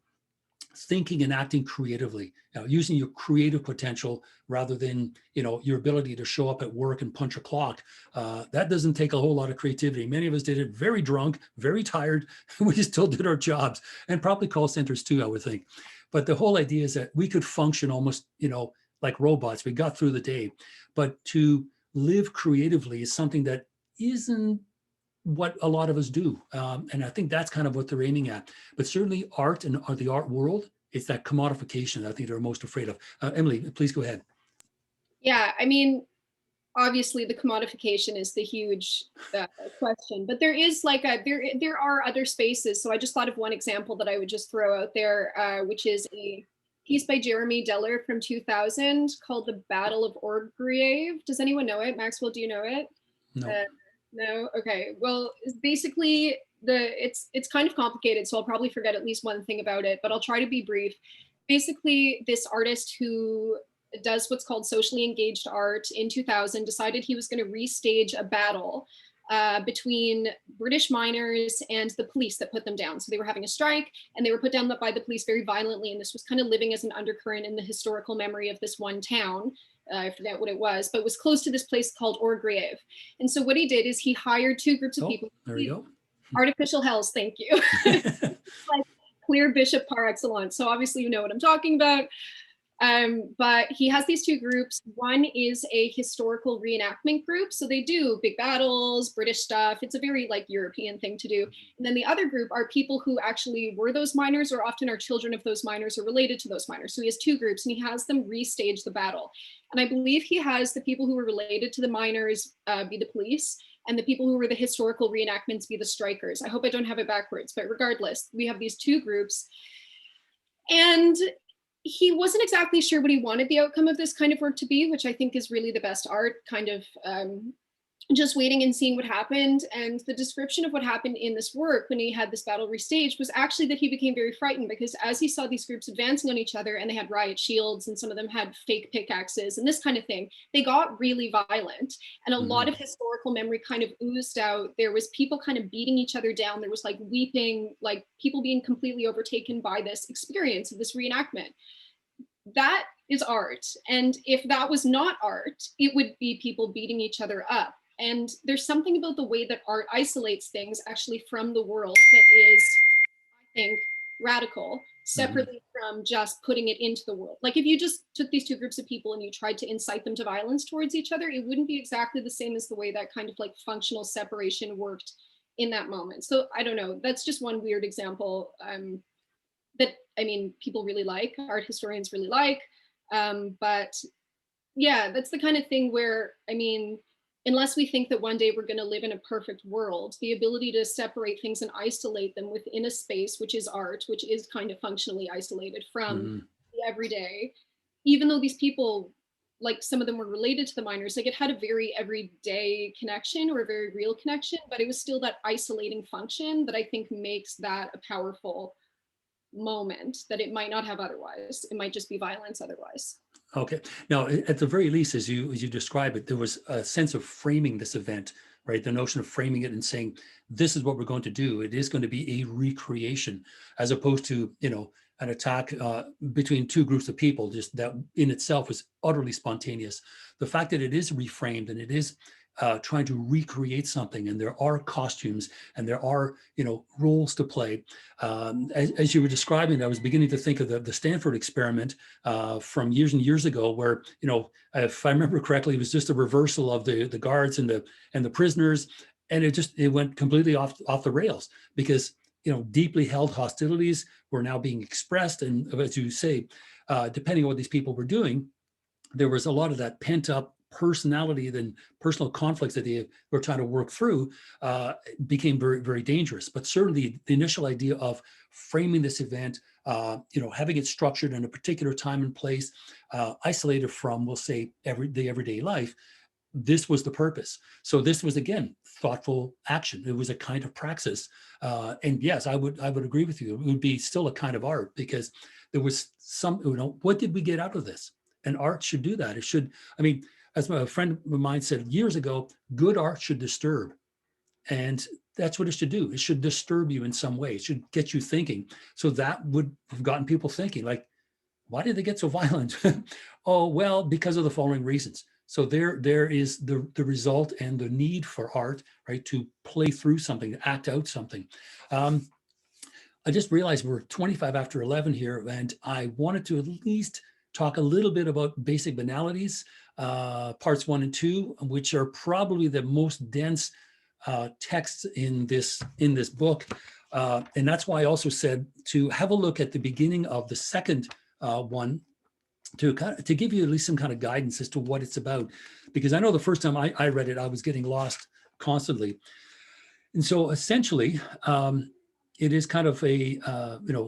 A: thinking and acting creatively, using your creative potential rather than, you know, your ability to show up at work and punch a clock. That doesn't take a whole lot of creativity. Many of us did it very drunk, very tired. We still did our jobs, and probably call centers too, I would think. But the whole idea is that we could function almost, you know, like robots. We got through the day, but to live creatively is something that isn't what a lot of us do. And I think that's kind of what they're aiming at. But certainly art and the art world, it's that commodification that I think they're most afraid of. Emily, please go ahead.
D: Yeah, I mean, obviously the commodification is the huge question, but there is like there are other spaces. So I just thought of one example that I would just throw out there, which is a piece by Jeremy Deller from 2000 called "The Battle of Orgreave." Does anyone know it? Maxwell, do you know it?
A: No.
D: No? Okay. Well, basically it's kind of complicated, so I'll probably forget at least one thing about it, but I'll try to be brief. Basically, this artist who does what's called socially engaged art in 2000 decided he was going to restage a battle between British miners and the police that put them down. So they were having a strike and they were put down by the police very violently. And this was kind of living as an undercurrent in the historical memory of this one town. I forget what it was, but it was close to this place called Orgreave. And so what he did is he hired two groups of people.
A: There you go.
D: Artificial hells, thank you. Like clear bishop par excellence. So obviously you know what I'm talking about. But he has these two groups. One is a historical reenactment group. So they do big battles, British stuff. It's a very like European thing to do. And then the other group are people who actually were those miners or often are children of those miners or related to those miners. So he has two groups and he has them restage the battle. And I believe he has the people who were related to the miners be the police and the people who were the historical reenactments be the strikers. I hope I don't have it backwards, but regardless, we have these two groups. And he wasn't exactly sure what he wanted the outcome of this kind of work to be, which I think is really the best art, kind of just waiting and seeing what happened. And the description of what happened in this work when he had this battle restaged was actually that he became very frightened because as he saw these groups advancing on each other and they had riot shields and some of them had fake pickaxes and this kind of thing, they got really violent. And a lot of historical memory kind of oozed out. There was people kind of beating each other down. There was like weeping, like people being completely overtaken by this experience of this reenactment. That is art. And if that was not art, it would be people beating each other up. And there's something about the way that art isolates things actually from the world that is, I think, radical, separately from just putting it into the world. Like if you just took these two groups of people and you tried to incite them to violence towards each other, it wouldn't be exactly the same as the way that kind of like functional separation worked in that moment. So I don't know, that's just one weird example that, I mean, people really like, art historians really like. But yeah, that's the kind of thing where, I mean, unless we think that one day we're going to live in a perfect world, the ability to separate things and isolate them within a space, which is art, which is kind of functionally isolated from
A: Mhm.
D: the everyday, even though these people, like some of them were related to the miners, like it had a very everyday connection or a very real connection, but it was still that isolating function that I think makes that a powerful moment that it might not have otherwise. It might just be violence otherwise.
A: Okay. Now, at the very least, as you describe it, there was a sense of framing this event, right? The notion of framing it and saying, this is what we're going to do. It is going to be a recreation, as opposed to, an attack between two groups of people, just that in itself was utterly spontaneous. The fact that it is reframed and it is trying to recreate something, and there are costumes and there are, roles to play. As you were describing, I was beginning to think of the Stanford experiment from years and years ago, where, if I remember correctly, it was just a reversal of the guards and the prisoners, and it went completely off the rails because, deeply held hostilities were now being expressed, and as you say, depending on what these people were doing, there was a lot of that pent up personality and personal conflicts that they were trying to work through became very, very dangerous. But certainly the initial idea of framing this event, having it structured in a particular time and place, isolated from, we'll say, everyday life, this was the purpose. So this was, again, thoughtful action. It was a kind of praxis. And yes, I would agree with you. It would be still a kind of art, because there was some, what did we get out of this? And art should do that. It should, I mean, as a friend of mine said years ago, good art should disturb. And that's what it should do. It should disturb you in some way. It should get you thinking. So that would have gotten people thinking, like, why did they get so violent? Oh, well, because of the following reasons. So there is the result and the need for art, right, to play through something, to act out something. I just realized we're 25 after 11 here, and I wanted to at least talk a little bit about basic banalities, parts 1 and 2, which are probably the most dense texts in this book. And that's why I also said to have a look at the beginning of the second one, to give you at least some kind of guidance as to what it's about, because I know the first time I read it, I was getting lost constantly. And so essentially, it is kind of a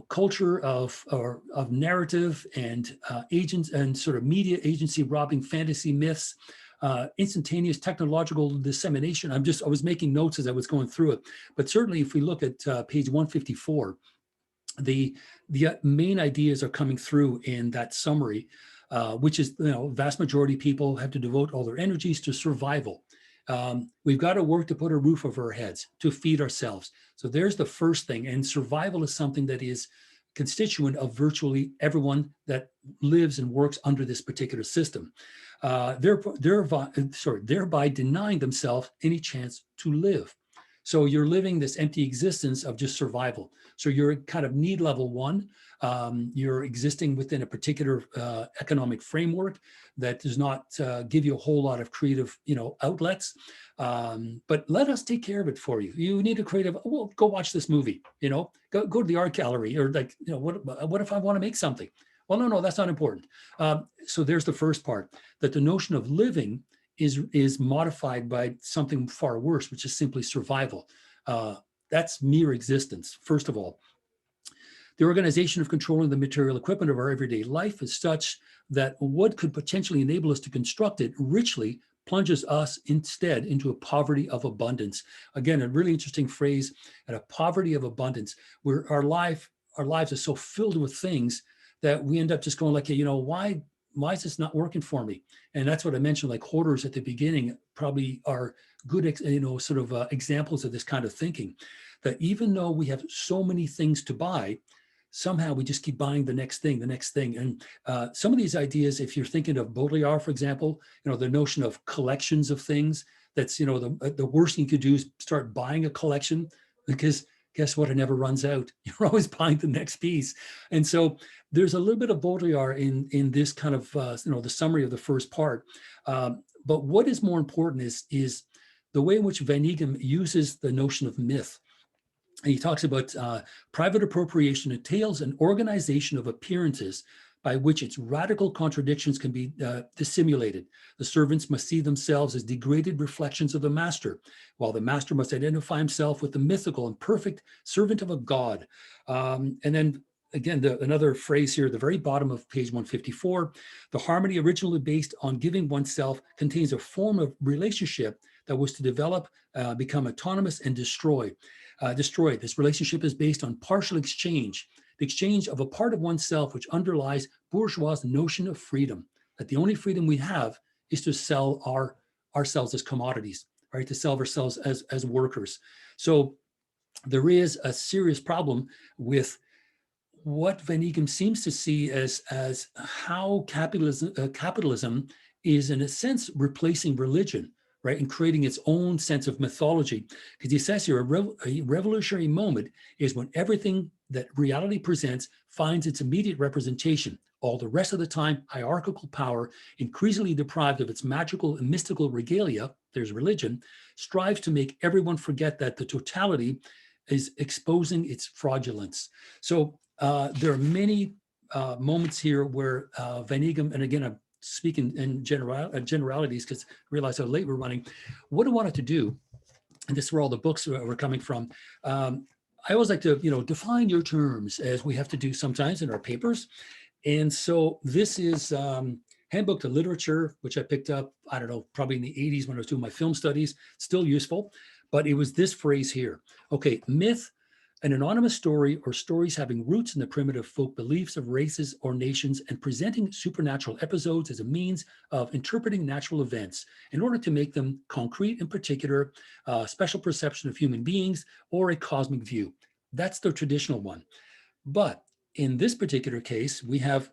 A: culture of narrative and agents and sort of media agency robbing fantasy myths, instantaneous technological dissemination. I was making notes as I was going through it, but certainly if we look at page 154, the main ideas are coming through in that summary, which is, vast majority of people have to devote all their energies to survival. We've got to work to put a roof over our heads, to feed ourselves. So there's the first thing. And survival is something that is constituent of virtually everyone that lives and works under this particular system, thereby denying themselves any chance to live. So you're living this empty existence of just survival. So you're kind of need level 1. You're existing within a particular economic framework that does not give you a whole lot of creative, outlets. But let us take care of it for you. You need a creative. Well, go watch this movie. Go to the art gallery, or what if I want to make something? Well, no, that's not important. So there's the first part, that the notion of living is modified by something far worse, which is simply survival. That's mere existence, first of all. The organization of controlling the material equipment of our everyday life is such that what could potentially enable us to construct it richly plunges us instead into a poverty of abundance. Again, a really interesting phrase, and a poverty of abundance, where our lives are so filled with things that we end up just going like, why is this not working for me? And that's what I mentioned, like hoarders at the beginning probably are good, examples of this kind of thinking, that even though we have so many things to buy, somehow we just keep buying the next thing. And some of these ideas, if you're thinking of Baudrillard, for example, the notion of collections of things, that's, the worst thing you could do is start buying a collection, because guess what? It never runs out. You're always buying the next piece. And so there's a little bit of Baudrillard in this kind of, the summary of the first part. But what is more important is the way in which Van Eeghem uses the notion of myth. And he talks about private appropriation entails an organization of appearances by which its radical contradictions can be dissimulated. The servants must see themselves as degraded reflections of the master, while the master must identify himself with the mythical and perfect servant of a god. And then again, another phrase here at the very bottom of page 154, the harmony originally based on giving oneself contains a form of relationship that was to develop, become autonomous and destroyed. This relationship is based on partial exchange, the exchange of a part of oneself which underlies bourgeois' notion of freedom, that the only freedom we have is to sell ourselves as commodities, right? To sell ourselves as workers. So there is a serious problem with what Van Eeghem seems to see as how capitalism is in a sense replacing religion, right, and creating its own sense of mythology. Because he says here, a revolutionary moment is when everything that reality presents finds its immediate representation. All the rest of the time, hierarchical power, increasingly deprived of its magical and mystical regalia, there's religion, strives to make everyone forget that the totality is exposing its fraudulence. So there are many moments here where Van Eeghem, and again, I'm speaking in generalities because I realize how late we're running. What I wanted to do, and this is where all the books were coming from, I always like to, define your terms, as we have to do sometimes in our papers. And so this is Handbook to Literature, which I picked up, I don't know, probably in the 80s when I was doing my film studies, still useful. But it was this phrase here. Okay, myth, an anonymous story or stories having roots in the primitive folk beliefs of races or nations and presenting supernatural episodes as a means of interpreting natural events in order to make them concrete in particular, special perception of human beings, or a cosmic view. That's the traditional one. But in this particular case, we have,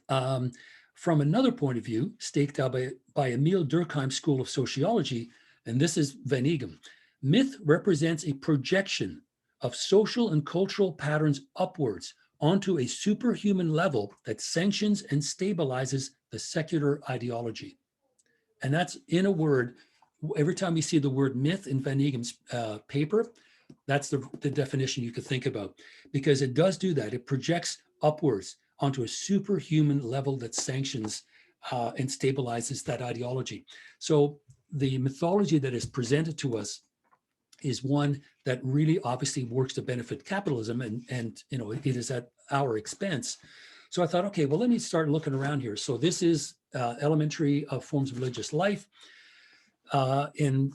A: from another point of view, staked out by Emile Durkheim's School of Sociology, and this is Van Eeghem. Myth represents a projection of social and cultural patterns upwards onto a superhuman level that sanctions and stabilizes the secular ideology. And that's, in a word, every time you see the word myth in Van Eeghem's paper, that's the definition you could think about, because it does do that. It projects upwards onto a superhuman level that sanctions and stabilizes that ideology. So the mythology that is presented to us is one that really obviously works to benefit capitalism, and it is at our expense. So I thought, okay, well, let me start looking around here. So this is elementary forms of religious life. And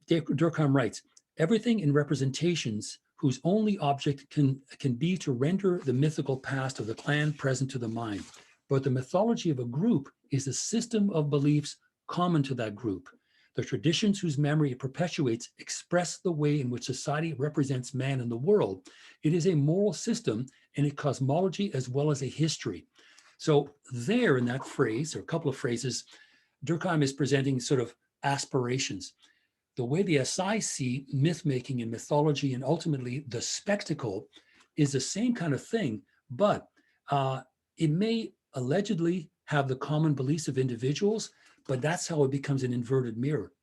A: Durkheim writes, everything in representations whose only object can be to render the mythical past of the clan present to the mind. But the mythology of a group is a system of beliefs common to that group. The traditions whose memory it perpetuates express the way in which society represents man in the world. It is a moral system and a cosmology as well as a history. So there in that phrase, or a couple of phrases, Durkheim is presenting sort of aspirations. The way the SI see myth-making and mythology and ultimately the spectacle is the same kind of thing, but it may allegedly have the common beliefs of individuals, but that's how it becomes an inverted mirror.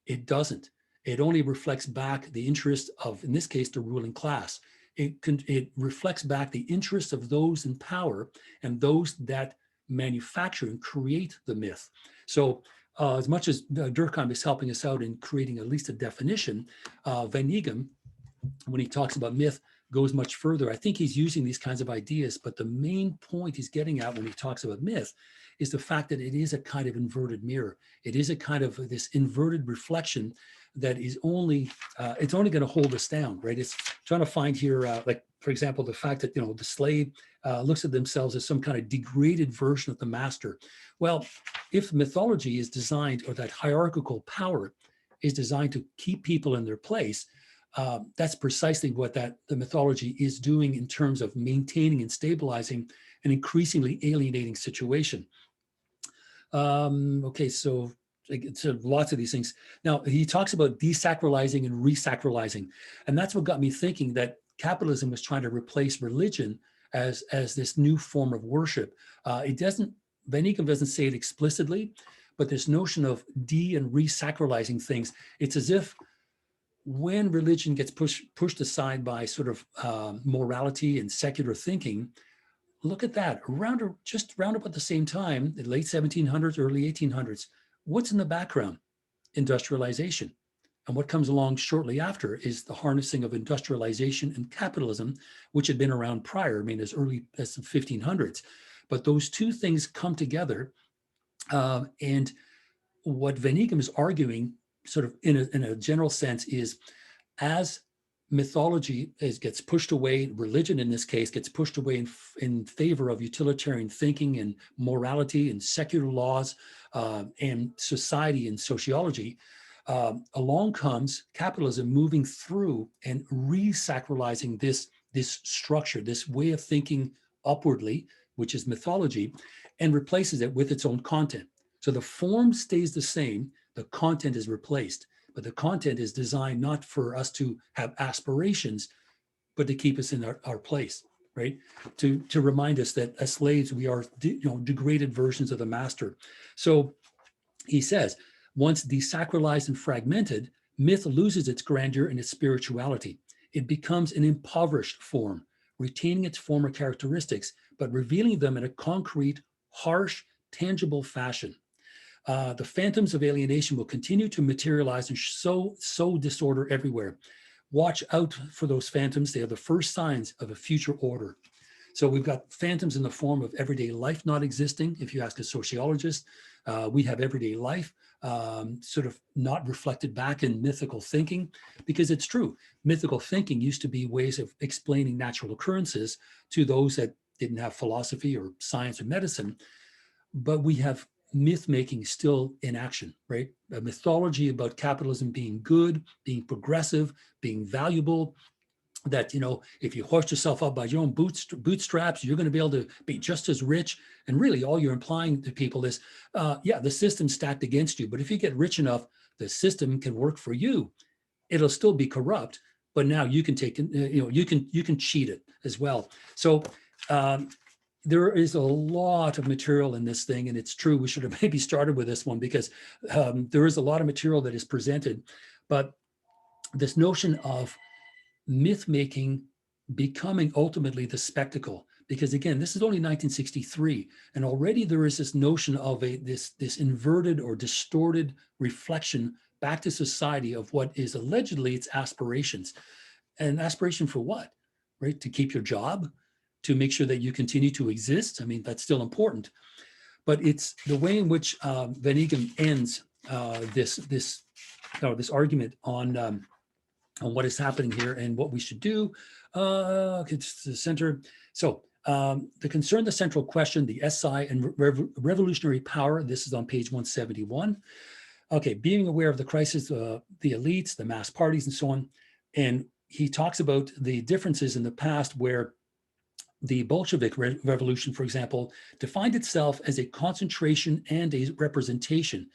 A: It doesn't. It only reflects back the interest of, in this case, the ruling class. It reflects back the interest of those in power and those that manufacture and create the myth. So as much as Durkheim is helping us out in creating at least a definition, Van Eeghem, when he talks about myth, goes much further. I think he's using these kinds of ideas, but the main point he's getting at when he talks about myth is the fact that it is a kind of inverted mirror. It is a kind of this inverted reflection that is only, it's only going to hold us down, right? It's trying to find here, like, for example, the fact that, the slave looks at themselves as some kind of degraded version of the master. Well, if mythology is designed, or that hierarchical power is designed to keep people in their place, that's precisely what the mythology is doing in terms of maintaining and stabilizing an increasingly alienating situation. Okay, so lots of these things. Now, he talks about desacralizing and resacralizing, and that's what got me thinking that capitalism was trying to replace religion as this new form of worship. Van Eeghem doesn't say it explicitly, But this notion of and resacralizing things, it's as if when religion gets pushed aside by sort of morality and secular thinking, look at that, just around about the same time, the late 1700s, early 1800s, what's in the background? Industrialization. And what comes along shortly after is the harnessing of industrialization and capitalism, which had been around prior, I mean, as early as the 1500s. But those two things come together. And what Van Eeghem is arguing, sort of in a general sense, is as mythology gets pushed away, religion in this case gets pushed away in favor of utilitarian thinking and morality and secular laws and society and sociology, along comes capitalism moving through and resacralizing this structure, this way of thinking upwardly, which is mythology, and replaces it with its own content. So the form stays the same, the content is replaced, but the content is designed not for us to have aspirations, but to keep us in our place, right? To remind us that as slaves, we are degraded versions of the master. So he says, once desacralized and fragmented, myth loses its grandeur and its spirituality. It becomes an impoverished form, retaining its former characteristics, but revealing them in a concrete, harsh, tangible fashion. The phantoms of alienation will continue to materialize and sow disorder everywhere. Watch out for those phantoms. They are the first signs of a future order. So we've got phantoms in the form of everyday life not existing. If you ask a sociologist, we have everyday life sort of not reflected back in mythical thinking, because it's true. Mythical thinking used to be ways of explaining natural occurrences to those that didn't have philosophy or science or medicine. But we have myth making still in action, right? A mythology about capitalism being good, being progressive, being valuable, that, if you hoist yourself up by your own bootstraps, you're going to be able to be just as rich. And really all you're implying to people is, the system's stacked against you, but if you get rich enough, the system can work for you. It'll still be corrupt, but now you can take, you can cheat it as well. So there is a lot of material in this thing, and it's true, we should have maybe started with this one, because there is a lot of material that is presented, but this notion of myth making becoming ultimately the spectacle, because again, this is only 1963, and already there is this notion of this inverted or distorted reflection back to society of what is allegedly its aspirations. And aspiration for what, right? To keep your job, to make sure that you continue to exist. I mean, that's still important, but it's the way in which Van Eeghem ends this argument on what is happening here and what we should do. It's the center. So the concern, the central question, the SI and revolutionary power. This is on page 171. Okay, being aware of the crisis, the elites, the mass parties, and so on. And he talks about the differences in the past where the Bolshevik revolution, for example, defined itself as a concentration and a representation.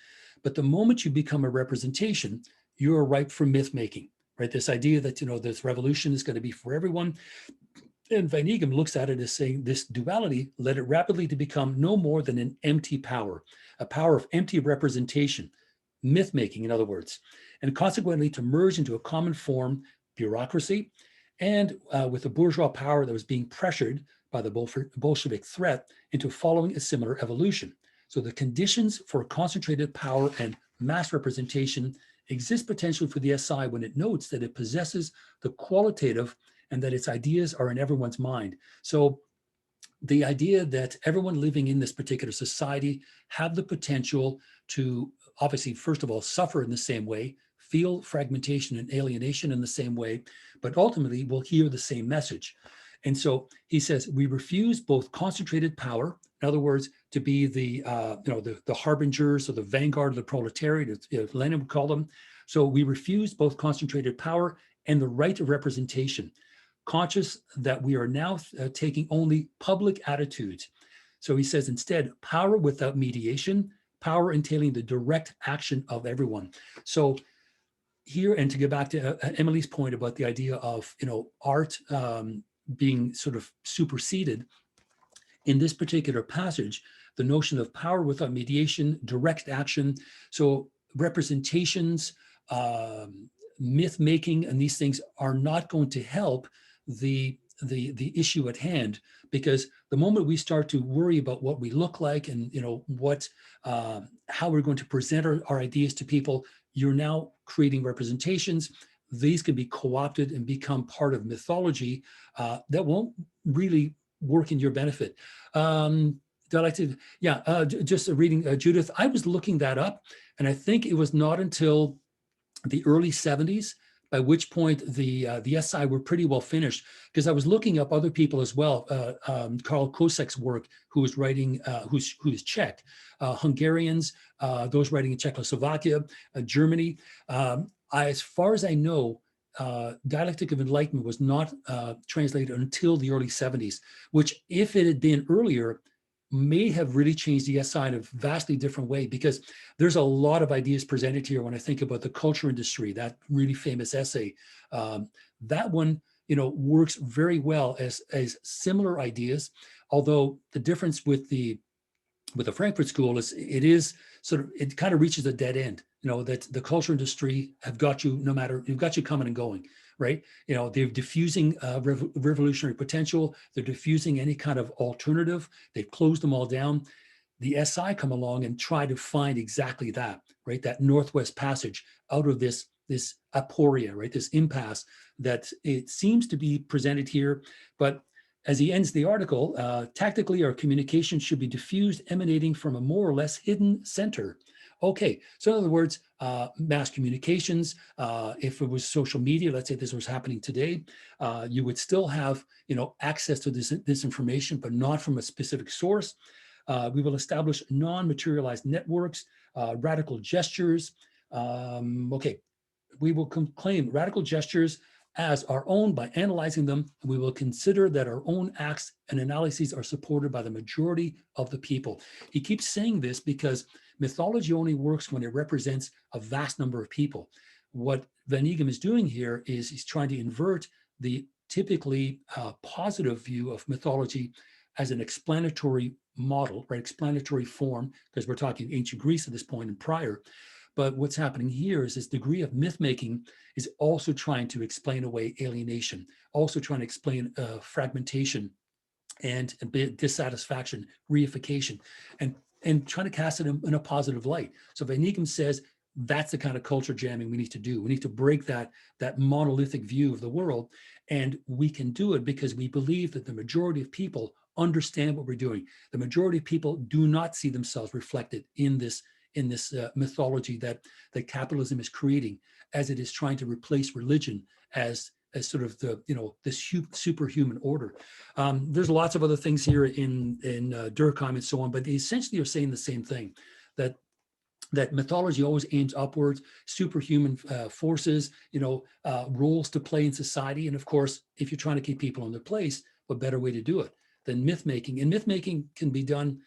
A: But the moment you become a representation, you're ripe for myth making, right? This idea that, this revolution is going to be for everyone. And Van Eeghem looks at it as saying this duality led it rapidly to become no more than an empty power, a power of empty representation, myth making, in other words, and consequently to merge into a common form, bureaucracy, and with a bourgeois power that was being pressured by the Bolshevik threat into following a similar evolution. So the conditions for concentrated power and mass representation exist potentially for the SI when it notes that it possesses the qualitative and that its ideas are in everyone's mind. So the idea that everyone living in this particular society have the potential to obviously, first of all, suffer in the same way, feel fragmentation and alienation in the same way, but ultimately will hear the same message. And so he says, we refuse both concentrated power, in other words, to be the harbingers or the vanguard of the proletariat, as Lenin would call them. So we refuse both concentrated power and the right of representation, conscious that we are now taking only public attitudes. So he says, instead, power without mediation, power entailing the direct action of everyone. So here, and to get back to Emily's point about the idea of art being sort of superseded, in this particular passage, the notion of power without mediation, direct action. So representations, myth making, and these things are not going to help the issue at hand, because the moment we start to worry about what we look like and what how we're going to present our ideas to people, you're now creating representations. These can be co-opted and become part of mythology that won't really work in your benefit. Do I like to? Yeah, just reading Judith. I was looking that up, and I think it was not until the early 70s, by which point the SI were pretty well finished, because I was looking up other people as well. Karl Kosek's work, who was writing, who's Czech, Hungarians, those writing in Czechoslovakia, Germany. As far as I know, Dialectic of Enlightenment was not translated until the early 70s, which, if it had been earlier, may have really changed the SI in a vastly different way, because there's a lot of ideas presented here. When I think about the culture industry, that really famous essay, that one, works very well as similar ideas. Although the difference with the Frankfurt School is it kind of reaches a dead end. That the culture industry have got you, no matter, you've got you coming and going, right? They're diffusing revolutionary potential. They're diffusing any kind of alternative. They've closed them all down. The SI come along and try to find exactly that, right? That Northwest Passage out of this aporia, right? This impasse that it seems to be presented here. But as he ends the article, tactically, our communication should be diffused, emanating from a more or less hidden center. Okay, so in other words, mass communications, if it was social media, let's say this was happening today, you would still have, access to this information, but not from a specific source. We will establish non-materialized networks, radical gestures. Okay, we will claim radical gestures as our own by analyzing them. We will consider that our own acts and analyses are supported by the majority of the people. He keeps saying this because mythology only works when it represents a vast number of people. What Van Eeghem is doing here is he's trying to invert the typically positive view of mythology as an explanatory model, right? Explanatory form, because we're talking ancient Greece at this point and prior. But what's happening here is this degree of myth making is also trying to explain away alienation, also trying to explain fragmentation and dissatisfaction, reification, and trying to cast it in a positive light. So Van Eeghem says that's the kind of culture jamming we need to do. We need to break that monolithic view of the world, and we can do it because we believe that the majority of people understand what we're doing. The majority of people do not see themselves reflected in this mythology that capitalism is creating, as it is trying to replace religion as sort of this superhuman order. There's lots of other things here in Durkheim and so on, but they essentially are saying the same thing, that mythology always aims upwards, superhuman forces, roles to play in society. And of course, if you're trying to keep people in their place, what better way to do it than myth making? And myth making can be done,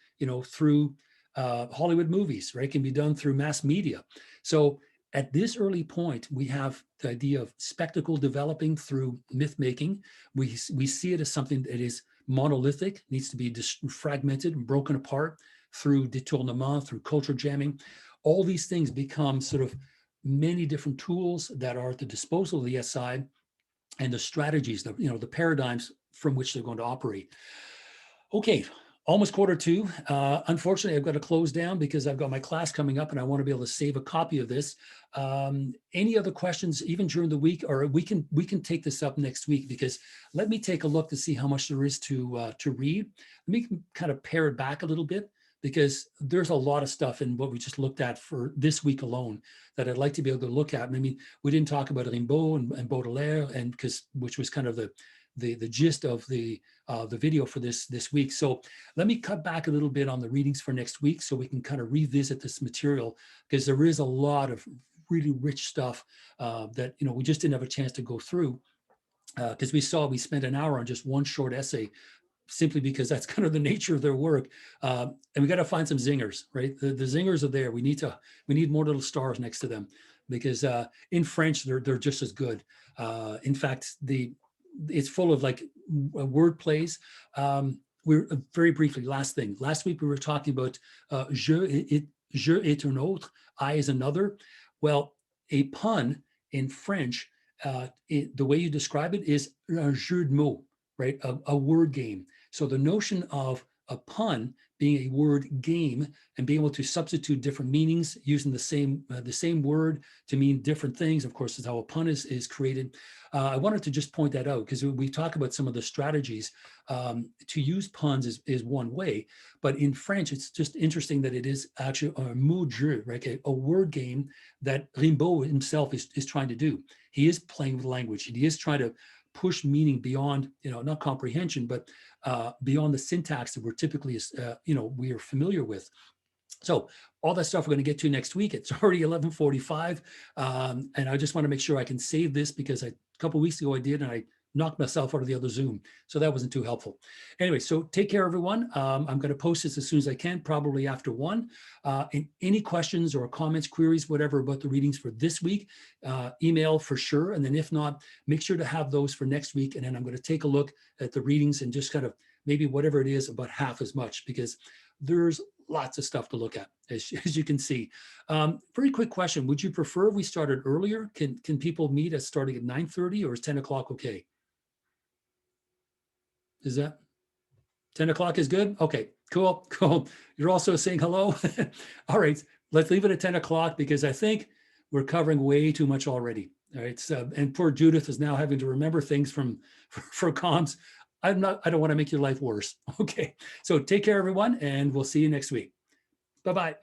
A: through Hollywood movies, right? It can be done through mass media. So at this early point, we have the idea of spectacle developing through myth making. We see it as something that is monolithic, needs to be fragmented and broken apart through détournement, through culture jamming. All these things become sort of many different tools that are at the disposal of the SI, and the strategies, the paradigms from which they're going to operate. Okay, almost 1:45. Unfortunately, I've got to close down because I've got my class coming up and I want to be able to save a copy of this. Any other questions, even during the week, or we can take this up next week, because let me take a look to see how much there is to read. Let me kind of pare it back a little bit, because there's a lot of stuff in what we just looked at for this week alone that I'd like to be able to look at. And I mean, we didn't talk about Rimbaud and Baudelaire, and which was kind of the gist of the video for this week. So let me cut back a little bit on the readings for next week so we can kind of revisit this material, because there is a lot of really rich stuff that we just didn't have a chance to go through, because we spent an hour on just one short essay, simply because that's kind of the nature of their work. And we got to find some zingers, right? The zingers are there. We need more little stars next to them, because in French, they're just as good. In fact, it's full of like word plays. we're very briefly, last thing. Last week we were talking about je est un autre, I is another. Well, a pun in French, the way you describe it is un jeu de mots, right? A word game. So the notion of a pun being a word game and being able to substitute different meanings using the same word to mean different things, of course, is how a pun is created. I wanted to just point that out because we talk about some of the strategies. To use puns is one way, but in French, it's just interesting that it is actually a mot de jeu, right? A word game that Rimbaud himself is trying to do. He is playing with language and he is trying to push meaning beyond, not comprehension, but beyond the syntax that we're typically, we are familiar with. So all that stuff we're going to get to next week. It's already 11:45, and I just want to make sure I can save this because a couple of weeks ago I did, and I knocked myself out of the other Zoom, so that wasn't too helpful. Anyway, so take care, everyone. I'm going to post this as soon as I can, probably after 1. And any questions or comments, queries, whatever about the readings for this week, email for sure. And then if not, make sure to have those for next week. And then I'm going to take a look at the readings and just kind of maybe whatever it is, about half as much, because there's lots of stuff to look at, as you can see. Very quick question. Would you prefer we started earlier? Can people meet us starting at 9:30 or is 10 o'clock okay? Is that 10 o'clock is good? Okay, cool. You're also saying hello. All right, let's leave it at 10 o'clock because I think we're covering way too much already. All right, so, and poor Judith is now having to remember things for comms. I don't want to make your life worse. Okay, so take care, everyone, and we'll see you next week. Bye-bye.